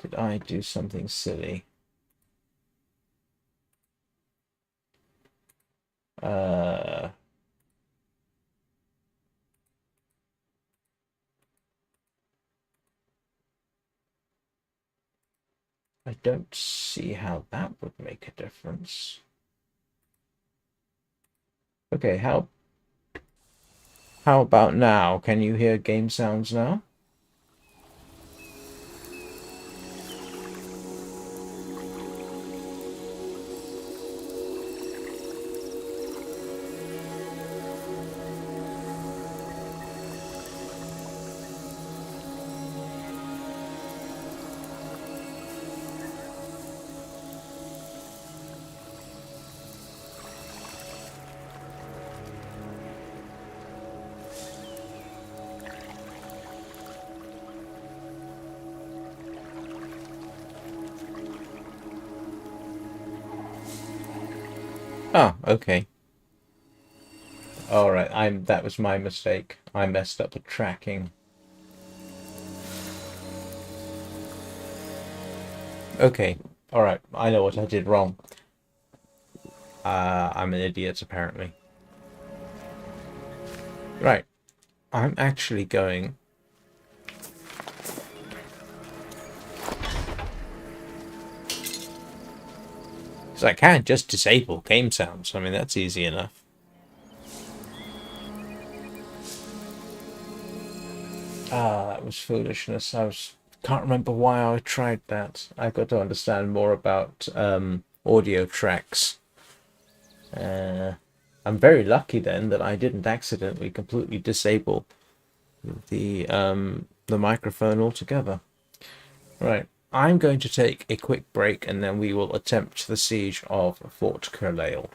Did I do something silly? I don't see how that would make a difference. Okay, how about now? Can you hear game sounds now? Oh, okay. All right, that was my mistake. I messed up the tracking. Okay, all right. I know what I did wrong. I'm an idiot, apparently. Right, I'm actually going. So I can just disable game sounds. I mean, that's easy enough. That was foolishness. Can't remember why I tried that. I've got to understand more about audio tracks. I'm very lucky then that I didn't accidentally completely disable the microphone altogether. Right. I'm going to take a quick break and then we will attempt the siege of Fort Carlisle.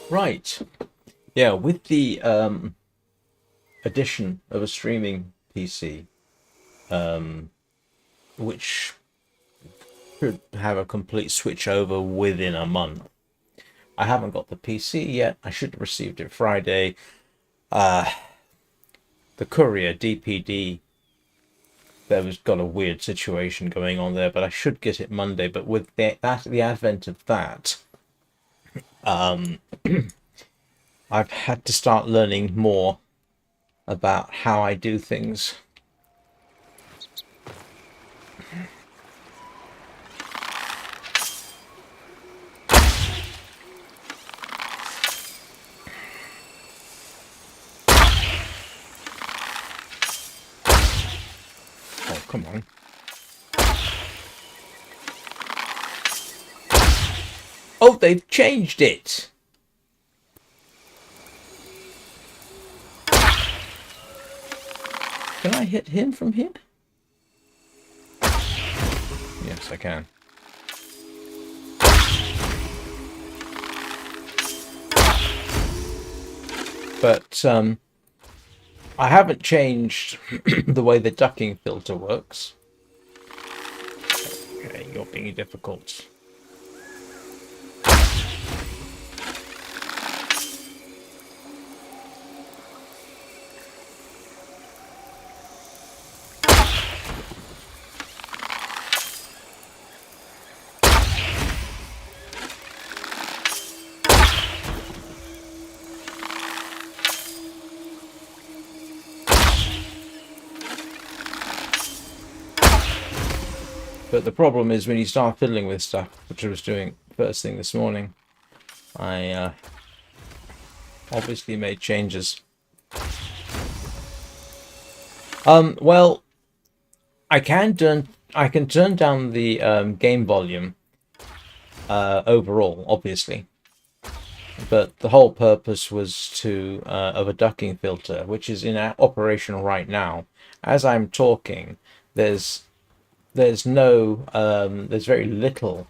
Right. Yeah, with the addition of a streaming PC, which should have a complete switch over within a month. I haven't got the PC yet. I should have received it Friday. The courier, DPD, there was got a weird situation going on there, but I should get it Monday. But with the advent of that, I've had to start learning more about how I do things. Oh, come on. Oh, they've changed it! Can I hit him from here? Yes, I can. But I haven't changed the way the ducking filter works. Okay, you're being difficult. But the problem is when you start fiddling with stuff, which I was doing first thing this morning, I obviously made changes. Well, I can turn down the game volume overall, obviously, but the whole purpose was to of a ducking filter, which is in operation right now. As I'm talking, there's very little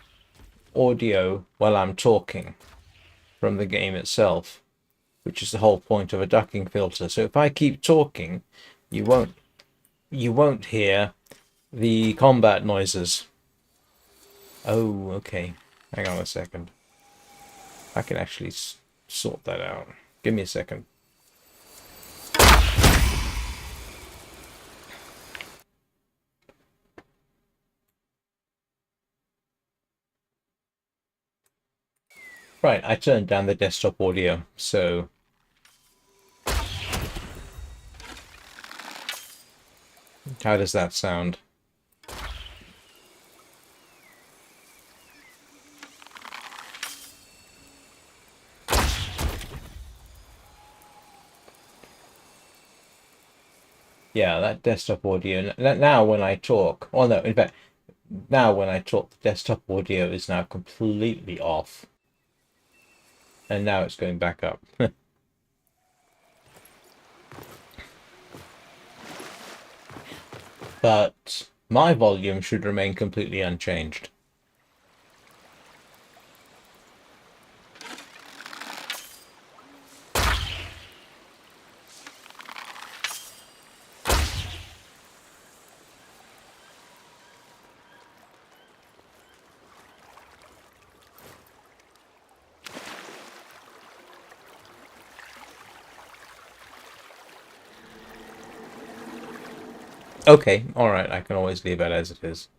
audio while I'm talking from the game itself, which is the whole point of a ducking filter. So if I keep talking, you won't hear the combat noises. Oh, okay. Hang on a second. I can actually sort that out. Give me a second. Right, I turned down the desktop audio, so how does that sound? Yeah, that desktop audio. Now when I talk, oh no, in fact, now when I talk, the desktop audio is now completely off. And now it's going back up. But my volume should remain completely unchanged. Okay, alright, I can always leave it as it is.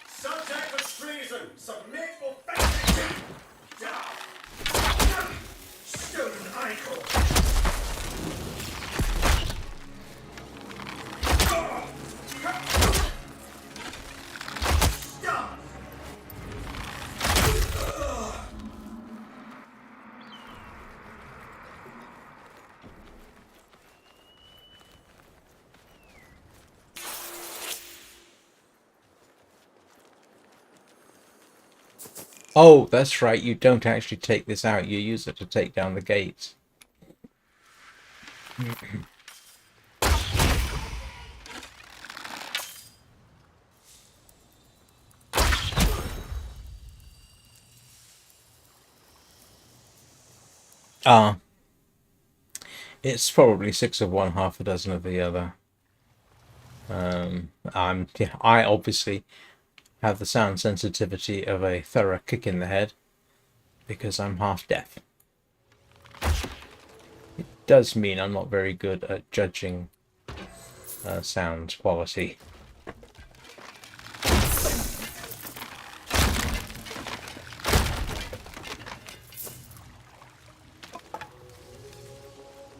Subject of treason, submit or face it. Down. Oh, that's right. You don't actually take this out. You use it to take down the gates. Ah, it's probably 6 of one, half a dozen of the other. I obviously have the sound sensitivity of a thorough kick in the head because I'm half deaf. It does mean I'm not very good at judging sound quality.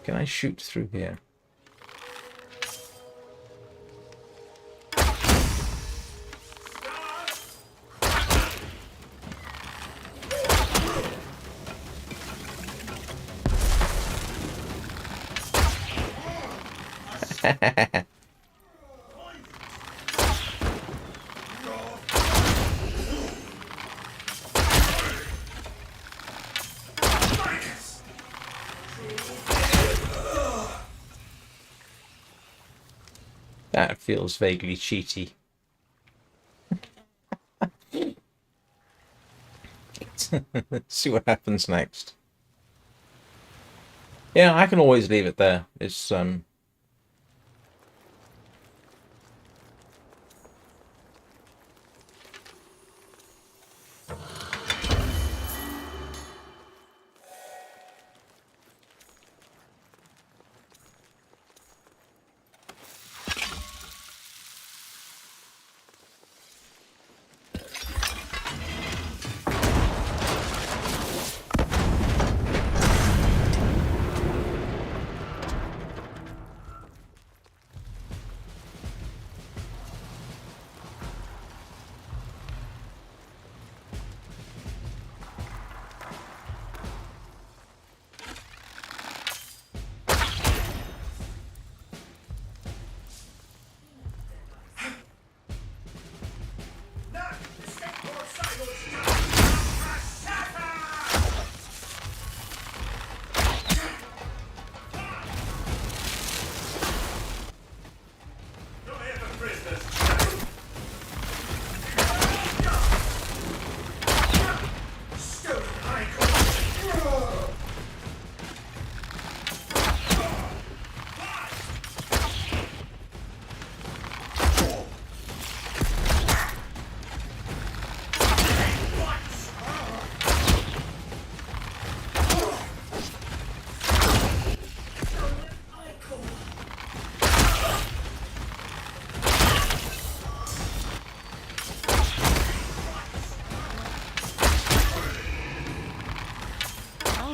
Can I shoot through here? That feels vaguely cheaty. Let's see what happens next. Yeah, I can always leave it there. It's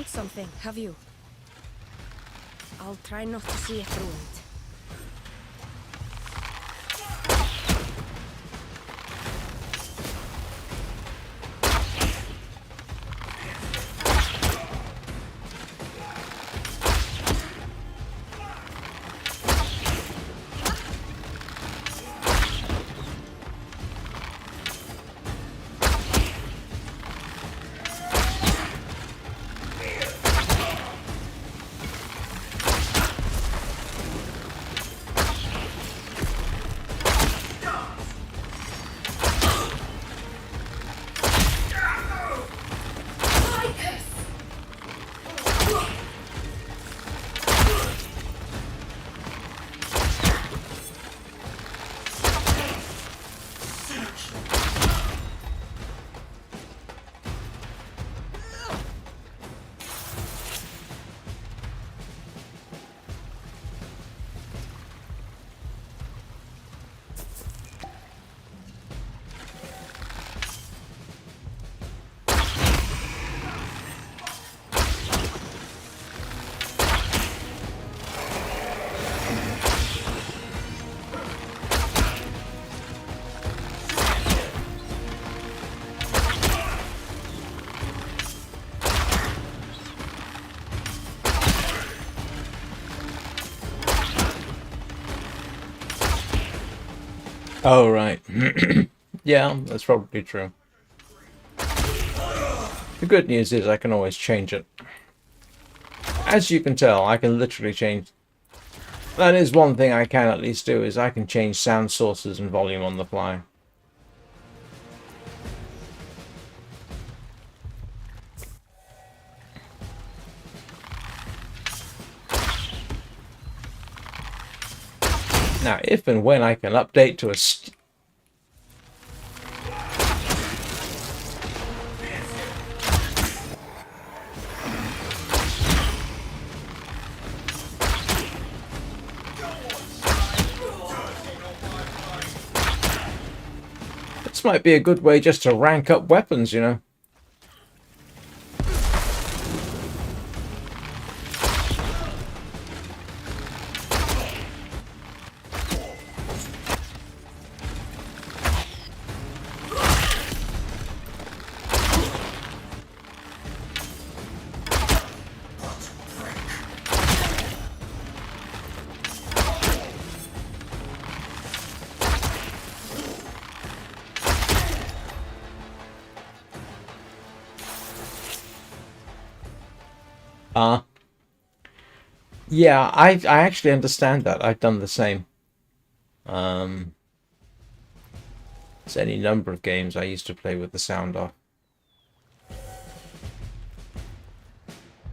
Something, have you? I'll try not to see it through it. oh right. Yeah, that's probably true. The good news is I can always change it. As you can tell, I can literally change. That is one thing I can at least do, is I can change sound sources and volume on the fly. Now, if and when I can update to a This might be a good way just to rank up weapons, you know. Yeah, I actually understand that. I've done the same. There's any number of games I used to play with the sound off.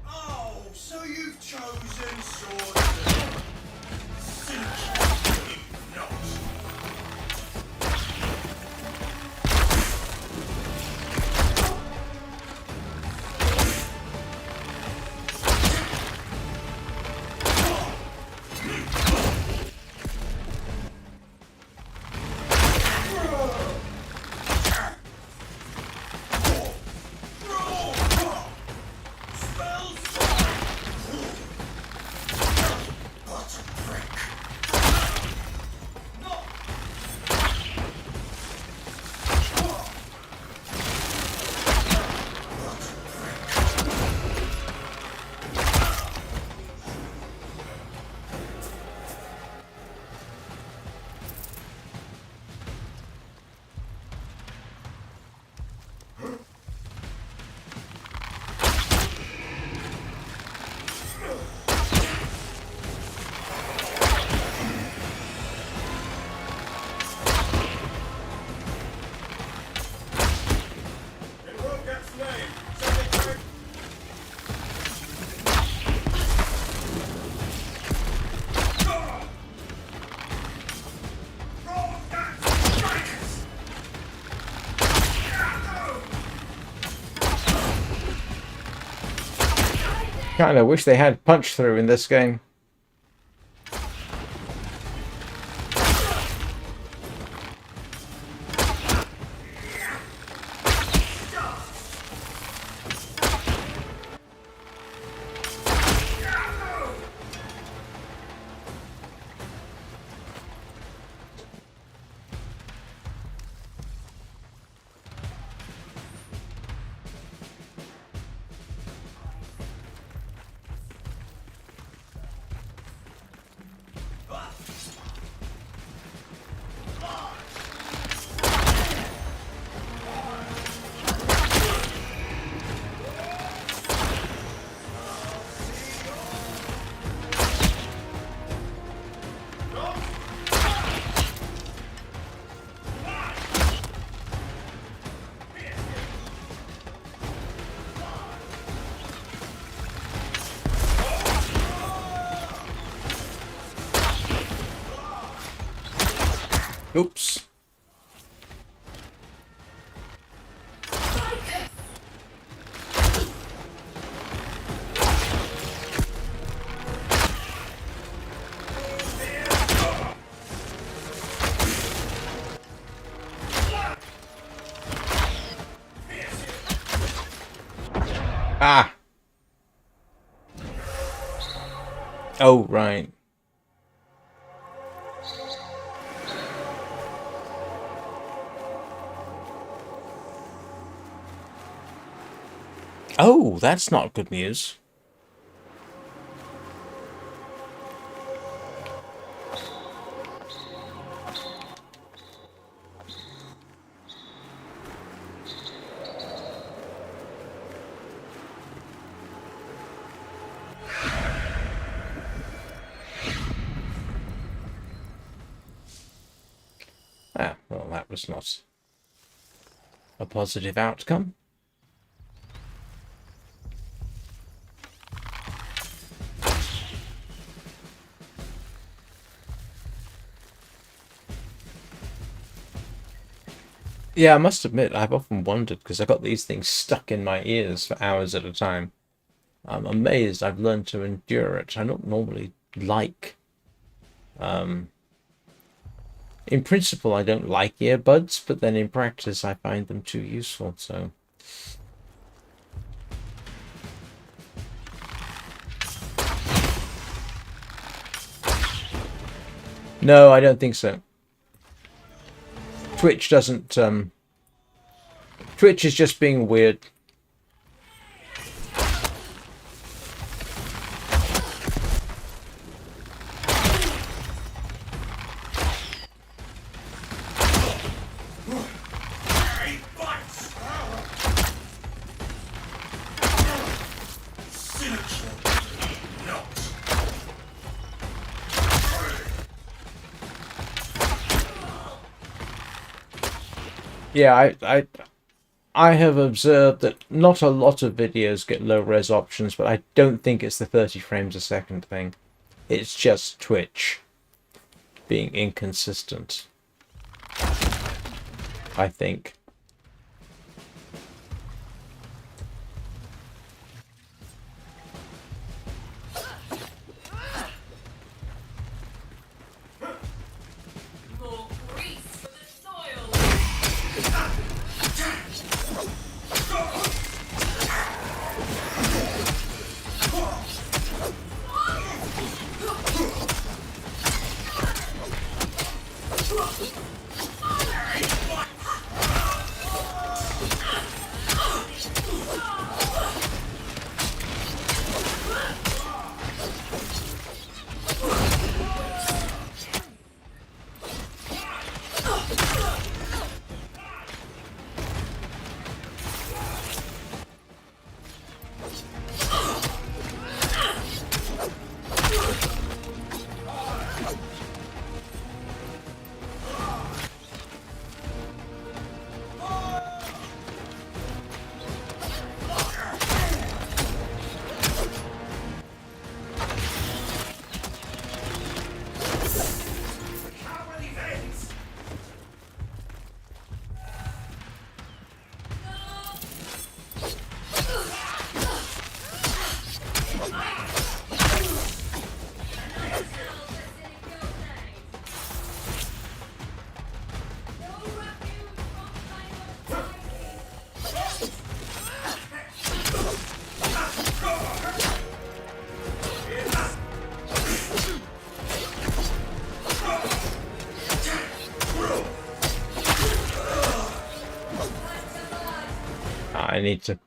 Oh, so you've chosen sword. Kind of wish they had punch through in this game. Oops. Ah. Oh, right. Oh, that's not good news. was not a positive outcome. Yeah, I must admit, I've often wondered, because I got these things stuck in my ears for hours at a time. I'm amazed I've learned to endure it. I don't normally like... in principle, I don't like earbuds, but then in practice, I find them too useful, so... No, I don't think so. Twitch doesn't, Twitch is just being weird. Yeah, I have observed that not a lot of videos get low res options, but I don't think it's the 30 frames a second thing. It's just Twitch being inconsistent, I think. I need to...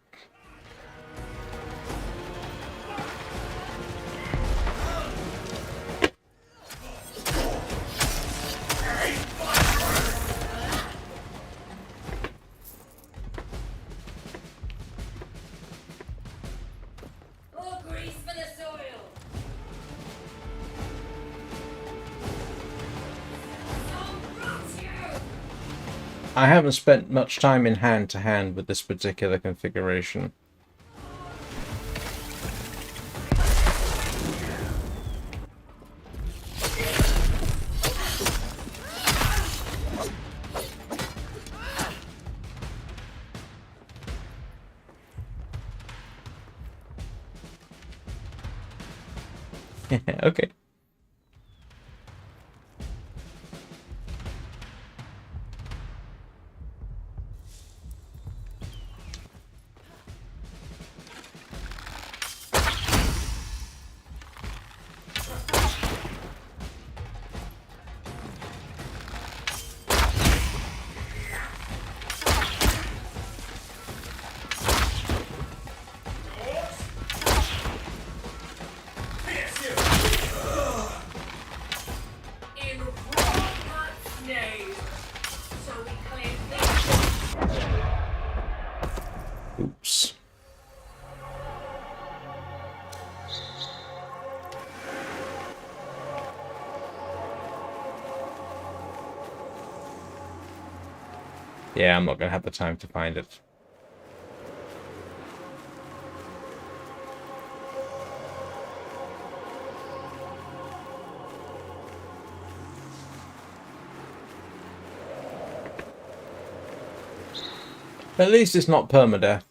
I haven't spent much time in hand-to-hand with this particular configuration. Okay. Yeah, I'm not going to have the time to find it. At least it's not permadeath.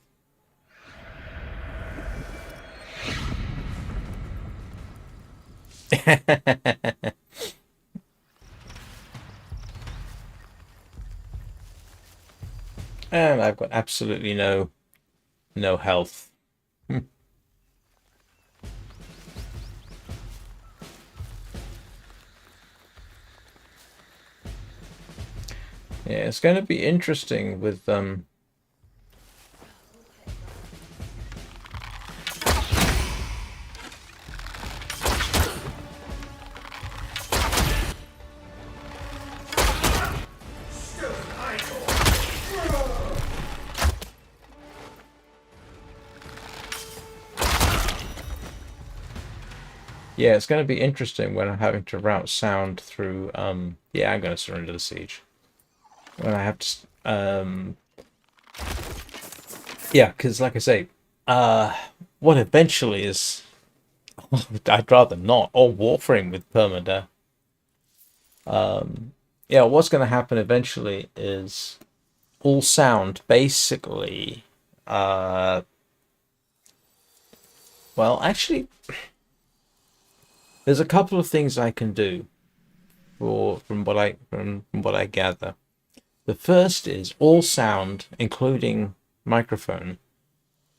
And I've got absolutely no health. Yeah, it's going to be interesting with yeah, it's going to be interesting when I'm having to route sound through yeah, I'm going to surrender the siege. When I have to yeah, because like I say, what eventually is I'd rather not, or Warframe with permadeath. Yeah, what's going to happen eventually is all sound basically well, actually there's a couple of things I can do from what I gather. The first is all sound, including microphone,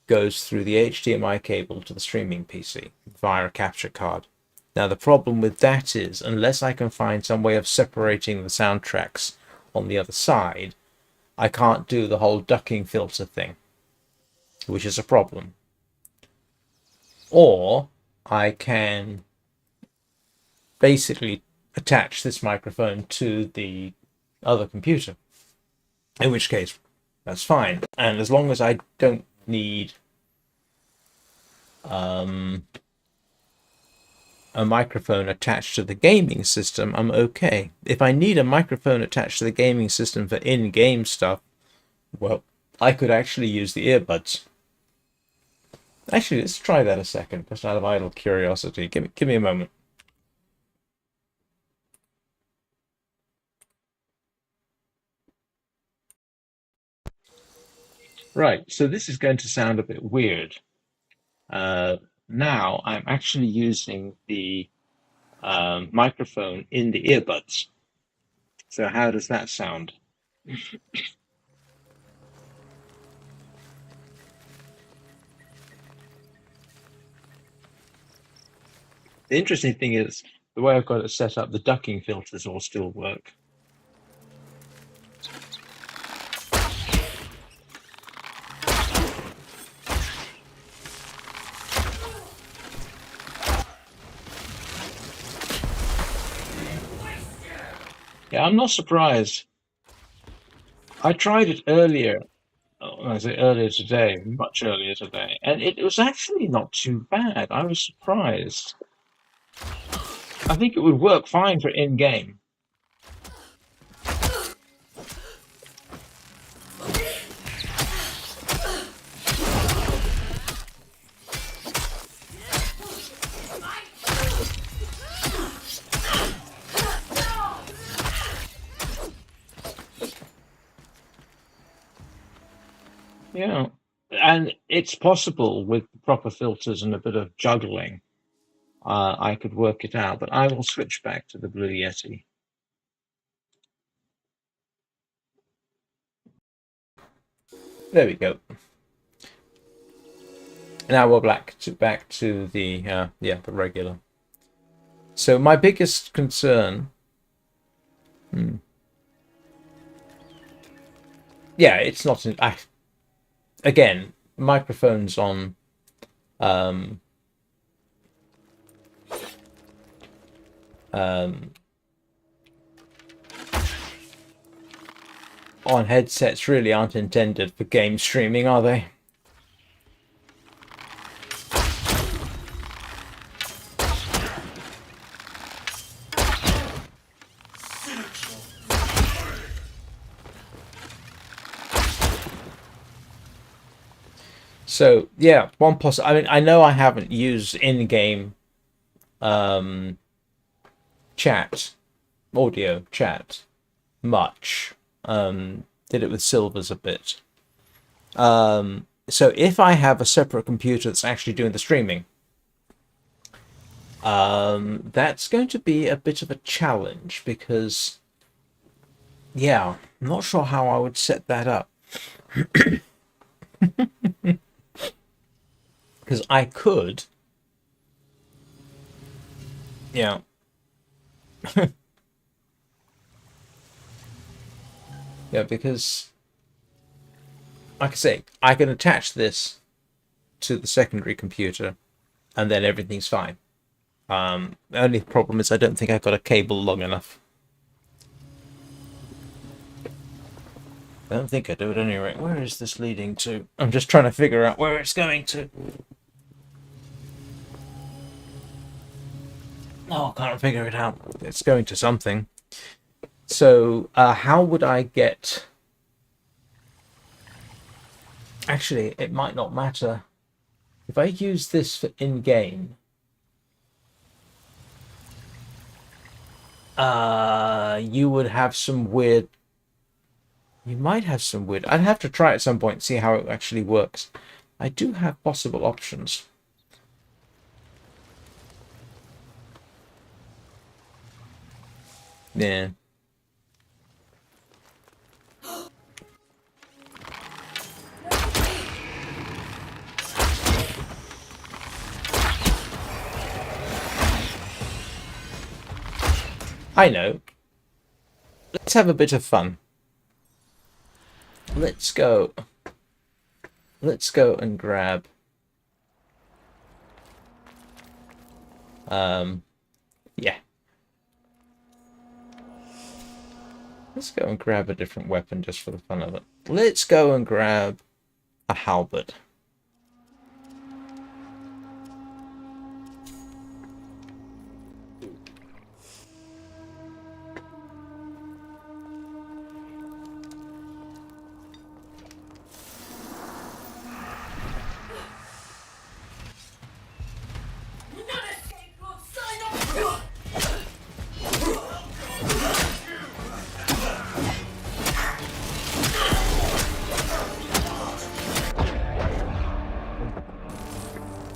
goes through the HDMI cable to the streaming PC via a capture card. Now the problem with that is, unless I can find some way of separating the soundtracks on the other side, I can't do the whole ducking filter thing, which is a problem. Or I can basically attach this microphone to the other computer, in which case that's fine. And as long as I don't need a microphone attached to the gaming system, I'm okay. If I need a microphone attached to the gaming system for in-game stuff, well, I could actually use the earbuds. Actually, let's try that a second, just out of idle curiosity. Give me a moment. Right, so this is going to sound a bit weird. Now I'm actually using the microphone in the earbuds. So how does that sound? The interesting thing is, the way I've got it set up, the ducking filters all still work. Yeah, I'm not surprised. I tried it earlier, I say earlier today, much earlier today, and it was actually not too bad. I was surprised. I think it would work fine for in-game. Yeah, and it's possible with proper filters and a bit of juggling, I could work it out, but I will switch back to the Blue Yeti. There we go. Now we're back to the yeah, the regular. So my biggest concern, yeah, it's not. Again, microphones on on headsets really aren't intended for game streaming, are they? So yeah, one I mean, I know I haven't used in-game chat, audio chat much. Did it with Silvers a bit. So if I have a separate computer that's actually doing the streaming, that's going to be a bit of a challenge because, yeah, I'm not sure how I would set that up. Because I could, yeah. Yeah, because, like I say, I can attach this to the secondary computer and then everything's fine. The only problem is I don't think I've got a cable long enough. I don't think I do at any rate. Where is this leading to? I'm just trying to figure out where it's going to. No, I can't figure it out. It's going to something. So, how would I get... Actually, it might not matter. If I use this for in-game... you would have some weird... You might have some weird... I'd have to try at some point and see how it actually works. I do have possible options. Yeah. I know. Let's have a bit of fun. Let's go and grab yeah. Let's go and grab a different weapon just for the fun of it. Let's go and grab a halberd.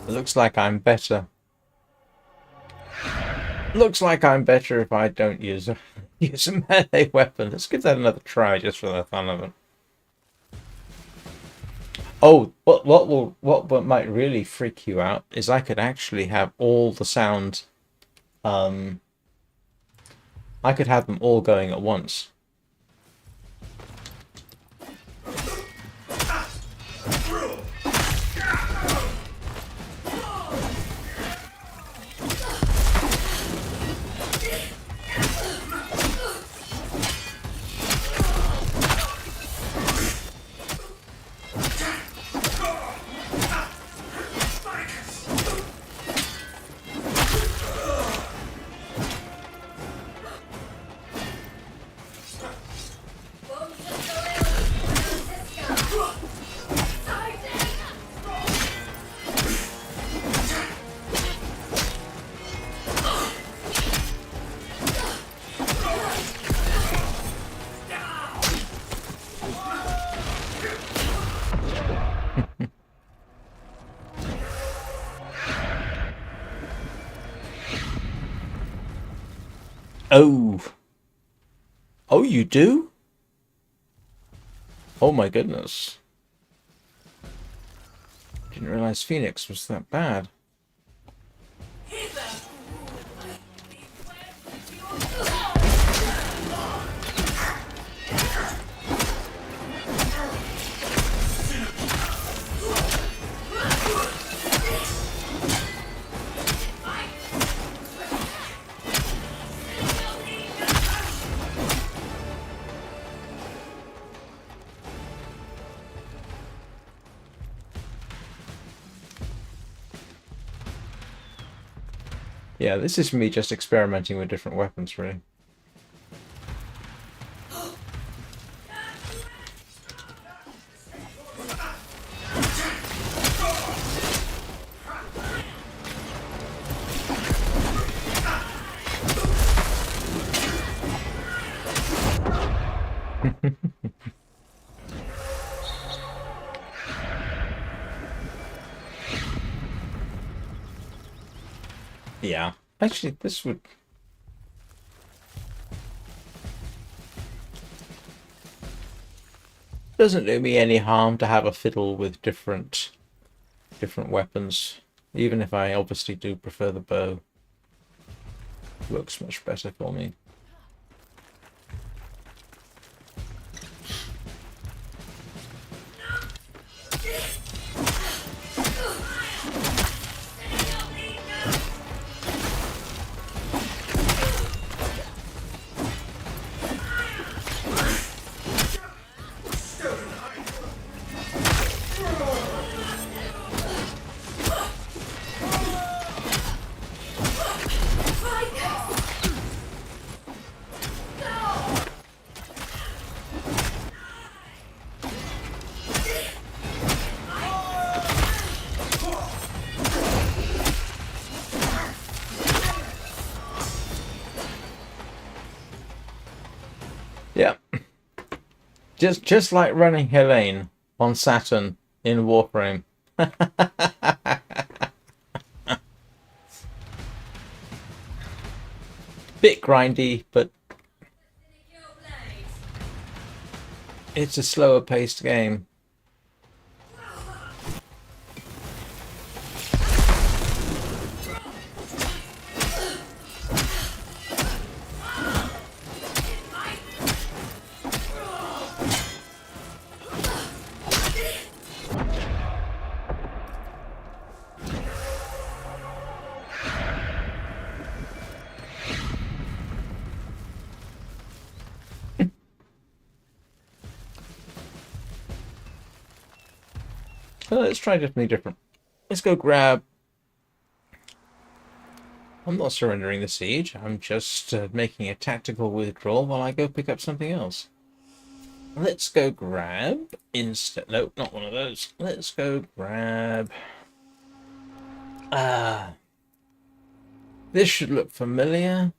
Looks like I'm better. Looks like I'm better if I don't use a melee weapon. Let's give that another try just for the fun of it. Oh, what might really freak you out is I could actually have all the sound. I could have them all going at once. Oh. Oh, you do? Oh my goodness. Didn't realize Phoenix was that bad. Yeah, this is me just experimenting with different weapons, really. Yeah. Actually, this would... Doesn't do me any harm to have a fiddle with different weapons. Even if I obviously do prefer the bow. Looks much better for me. Yeah. Just like running Helene on Saturn in Warframe. Bit grindy, but it's a slower paced game. So let's try something different. Let's go grab... I'm not surrendering the siege. I'm just making a tactical withdrawal while I go pick up something else. Let's go grab... Instead... No, not one of those. Let's go grab... This should look familiar.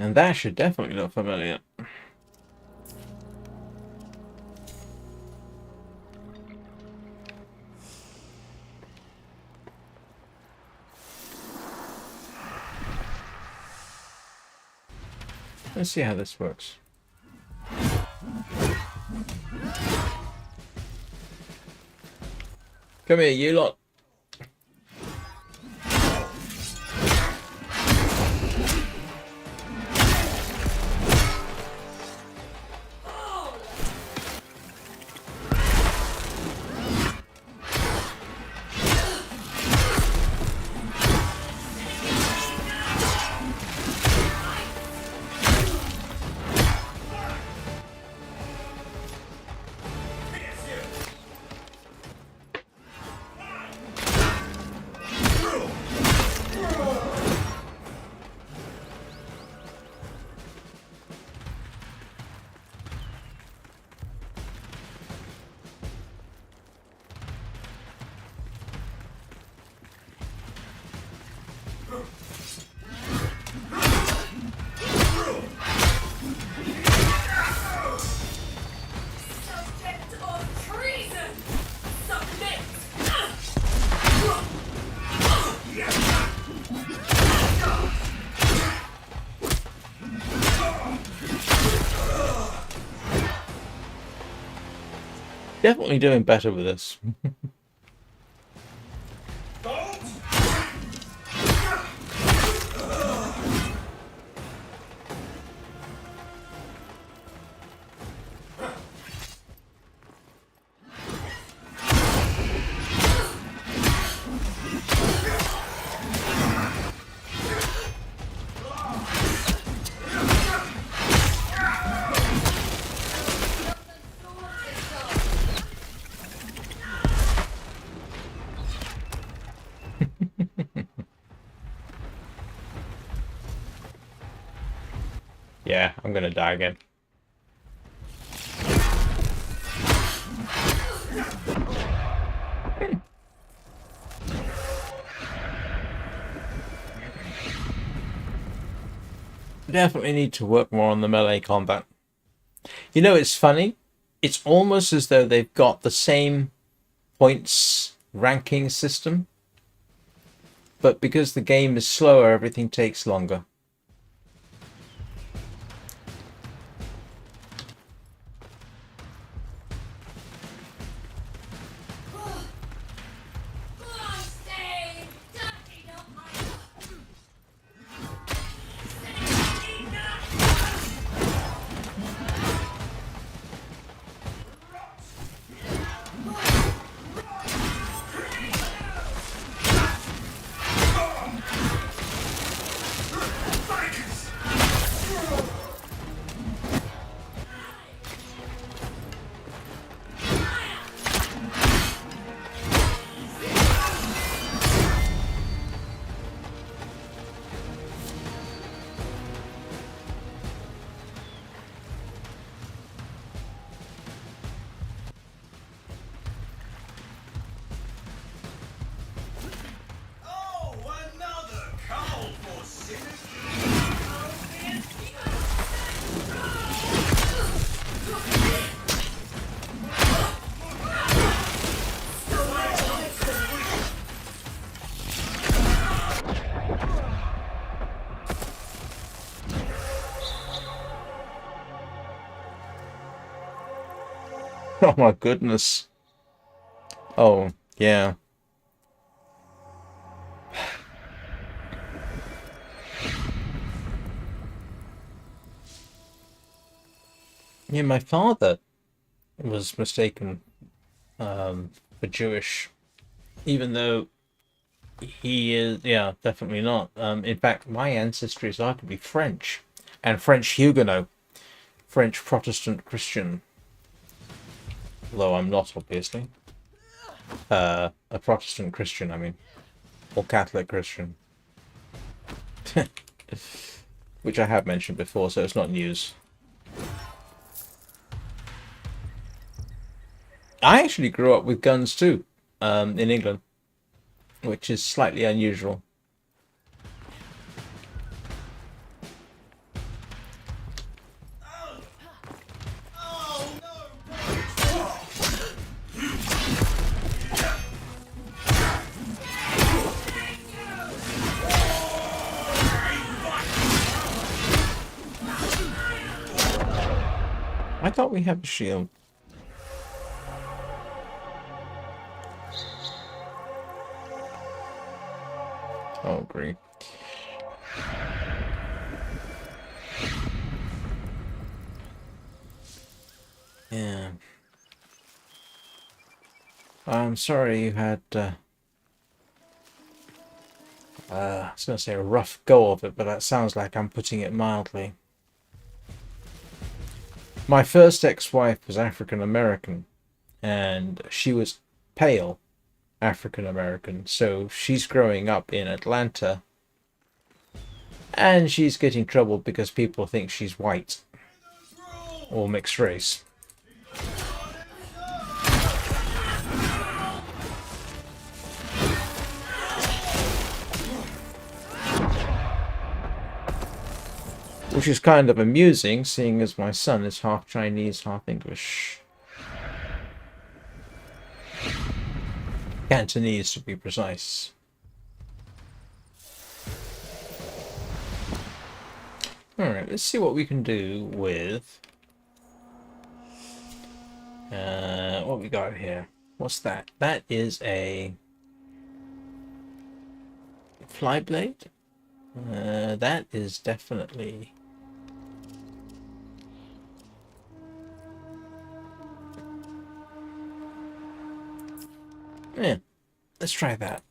And that should definitely look familiar. Let's see how this works. Come here, you lot. Definitely doing better with this. Yeah, I'm gonna die again. Definitely need to work more on the melee combat. You know, it's funny. It's almost as though they've got the same points ranking system, but because the game is slower, everything takes longer. Oh, another coal for sinners. Oh my goodness. Oh, yeah. Yeah, my father was mistaken for Jewish, even though he is, yeah, definitely not. In fact, my ancestry is arguably French, and French Huguenot, French Protestant Christian, though I'm not, obviously. A Protestant Christian, I mean, or Catholic Christian. Which I have mentioned before, so it's not news. I actually grew up with guns too, in England, which is slightly unusual. Oh no! I thought we have a shield. Oh, agree. Yeah. I'm sorry you had, I was going to say a rough go of it, but that sounds like I'm putting it mildly. My first ex-wife was African American, and she was pale African American, so she's growing up in Atlanta, and she's getting trouble because people think she's white or mixed race. Which is kind of amusing, seeing as my son is half Chinese, half English. Cantonese, to be precise. Alright, let's see what we can do with... what we got here? What's that? That is a... Flyblade? That is definitely... Yeah, let's try that.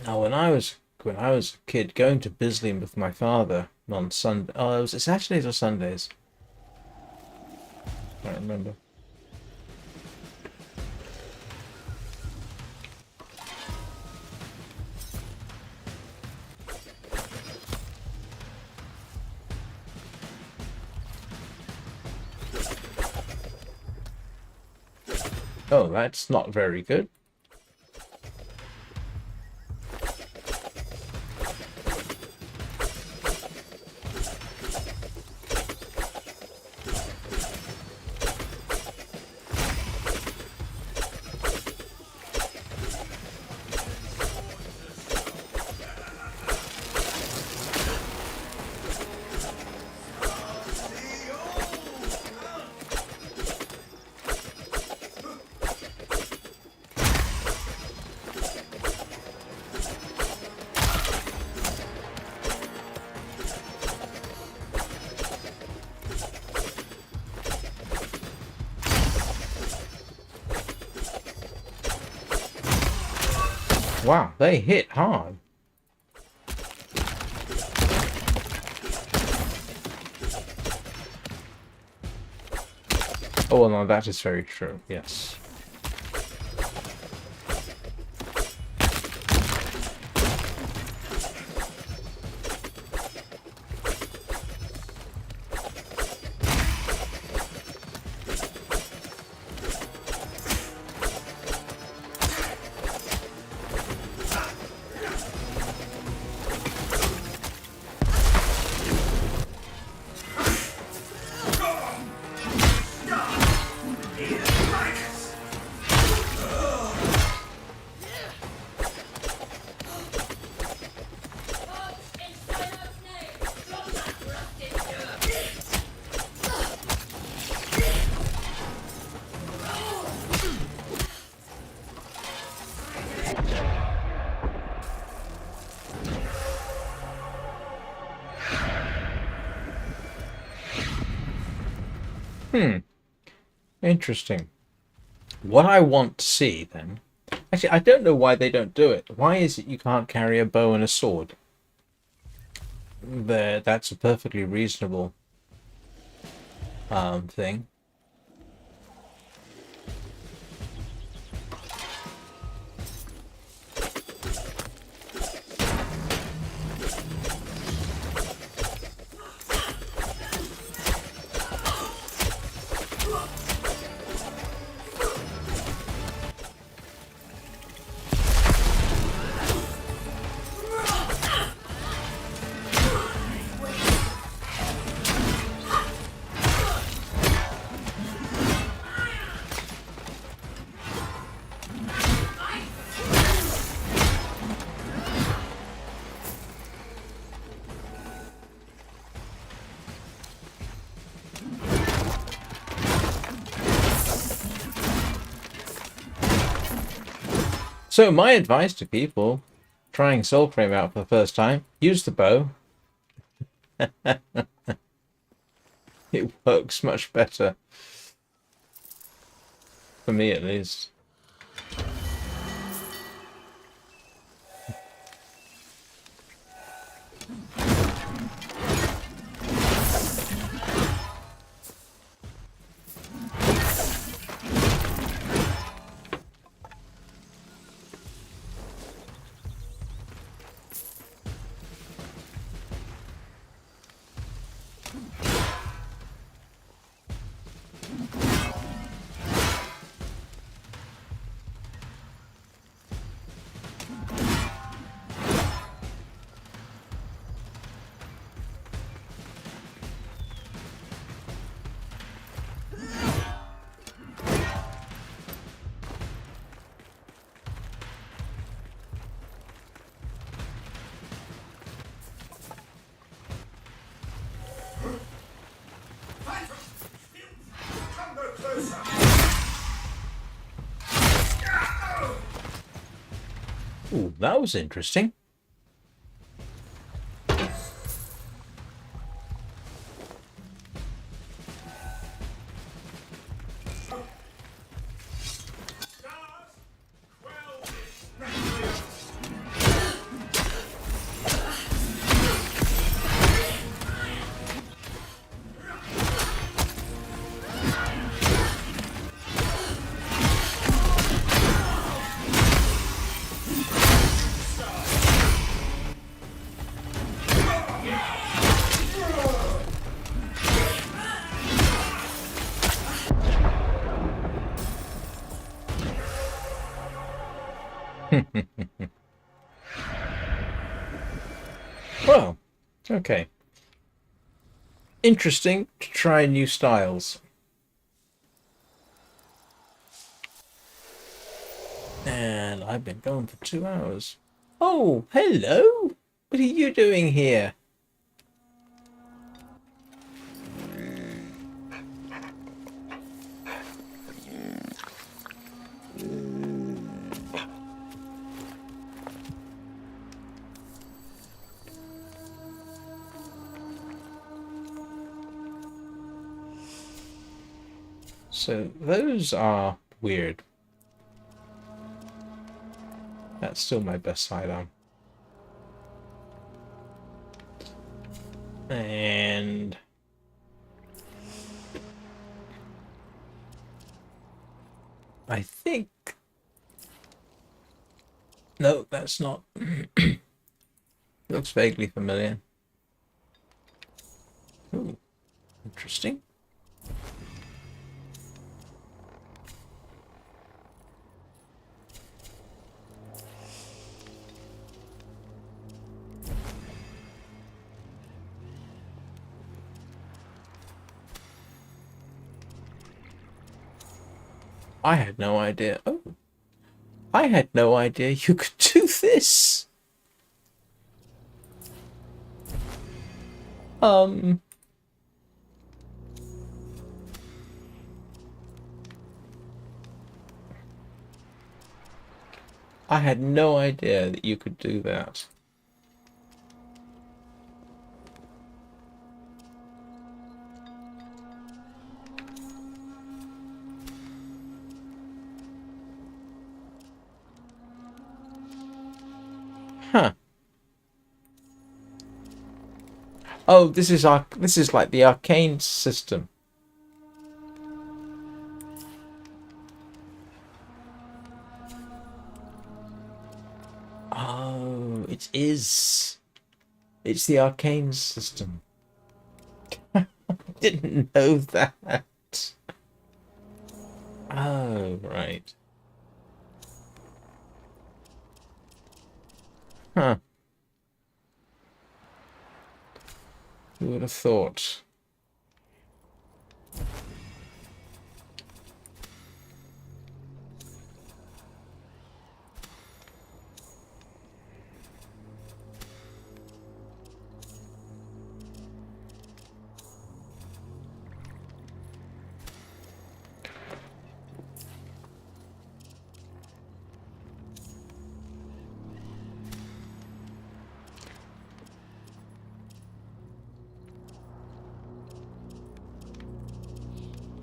Now, when I was a kid, going to Bisley with my father on Sunday. Oh, it was Saturdays or Sundays. I don't remember. Oh, that's not very good. Wow, they hit hard. Oh, well, no, that is very true, yes. Interesting. What I want to see, then... Actually, I don't know why they don't do it. Why is it you can't carry a bow and a sword? That's a perfectly reasonable thing. So my advice to people trying Soulframe out for the first time, use the bow. It works much better. For me, at least. Come no closer. Ooh, that was interesting. Well, okay. Interesting to try new styles. And I've been going for 2 hours. Oh, hello! What are you doing here? So those are weird. That's still my best sidearm. And I think... No, that's not. Looks vaguely familiar. Ooh, interesting. I had no idea. Oh, I had no idea you could do this. I had no idea that you could do that. Huh. Oh, this is like the arcane system. Oh, it is. It's the arcane system. Didn't know that. Oh, right. Huh. Who would have thought?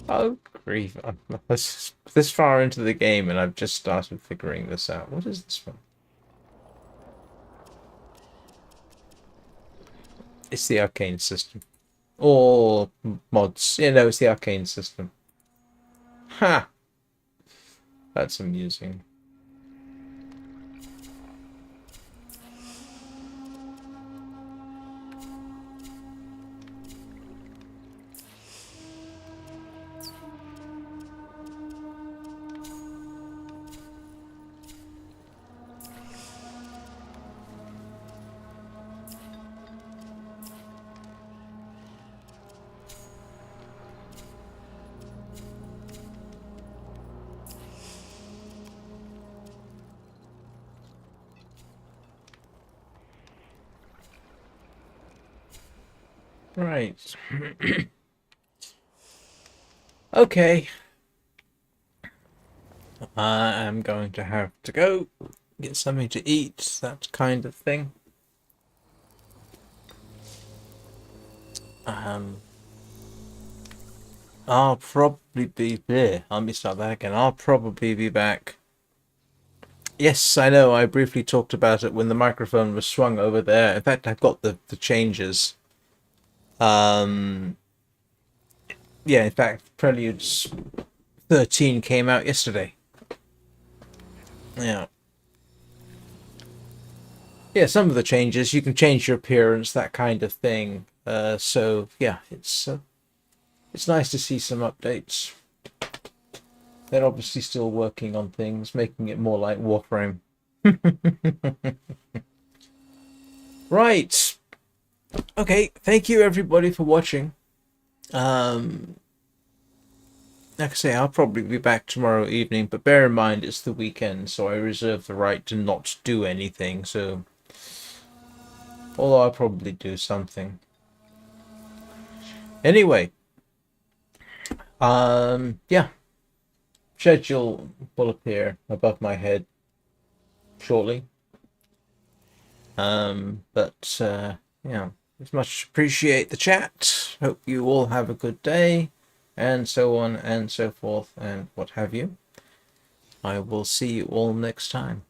Oh, grief. I'm this far into the game and I've just started figuring this out. What is this one? It's the arcane system. Or mods. Yeah, no, it's the arcane system. Ha! That's amusing. Right. Okay. I am going to have to go get something to eat, that kind of thing. I'll probably be there. Let me start that again. I'll probably be back. Yes, I know. I briefly talked about it when the microphone was swung over there. In fact, I've got the changes. Yeah, in fact, Preludes 13 came out yesterday. Yeah. Yeah, some of the changes, you can change your appearance, that kind of thing. So yeah, it's nice to see some updates. They're obviously still working on things, making it more like Warframe. Right. Okay. Thank you everybody for watching. Like I say, I'll probably be back tomorrow evening, but bear in mind it's the weekend, so I reserve the right to not do anything. So, although I'll probably do something. Anyway, yeah, schedule will appear above my head shortly. Yeah, as much appreciate the chat. Hope you all have a good day, and so on and so forth, and what have you. I will see you all next time.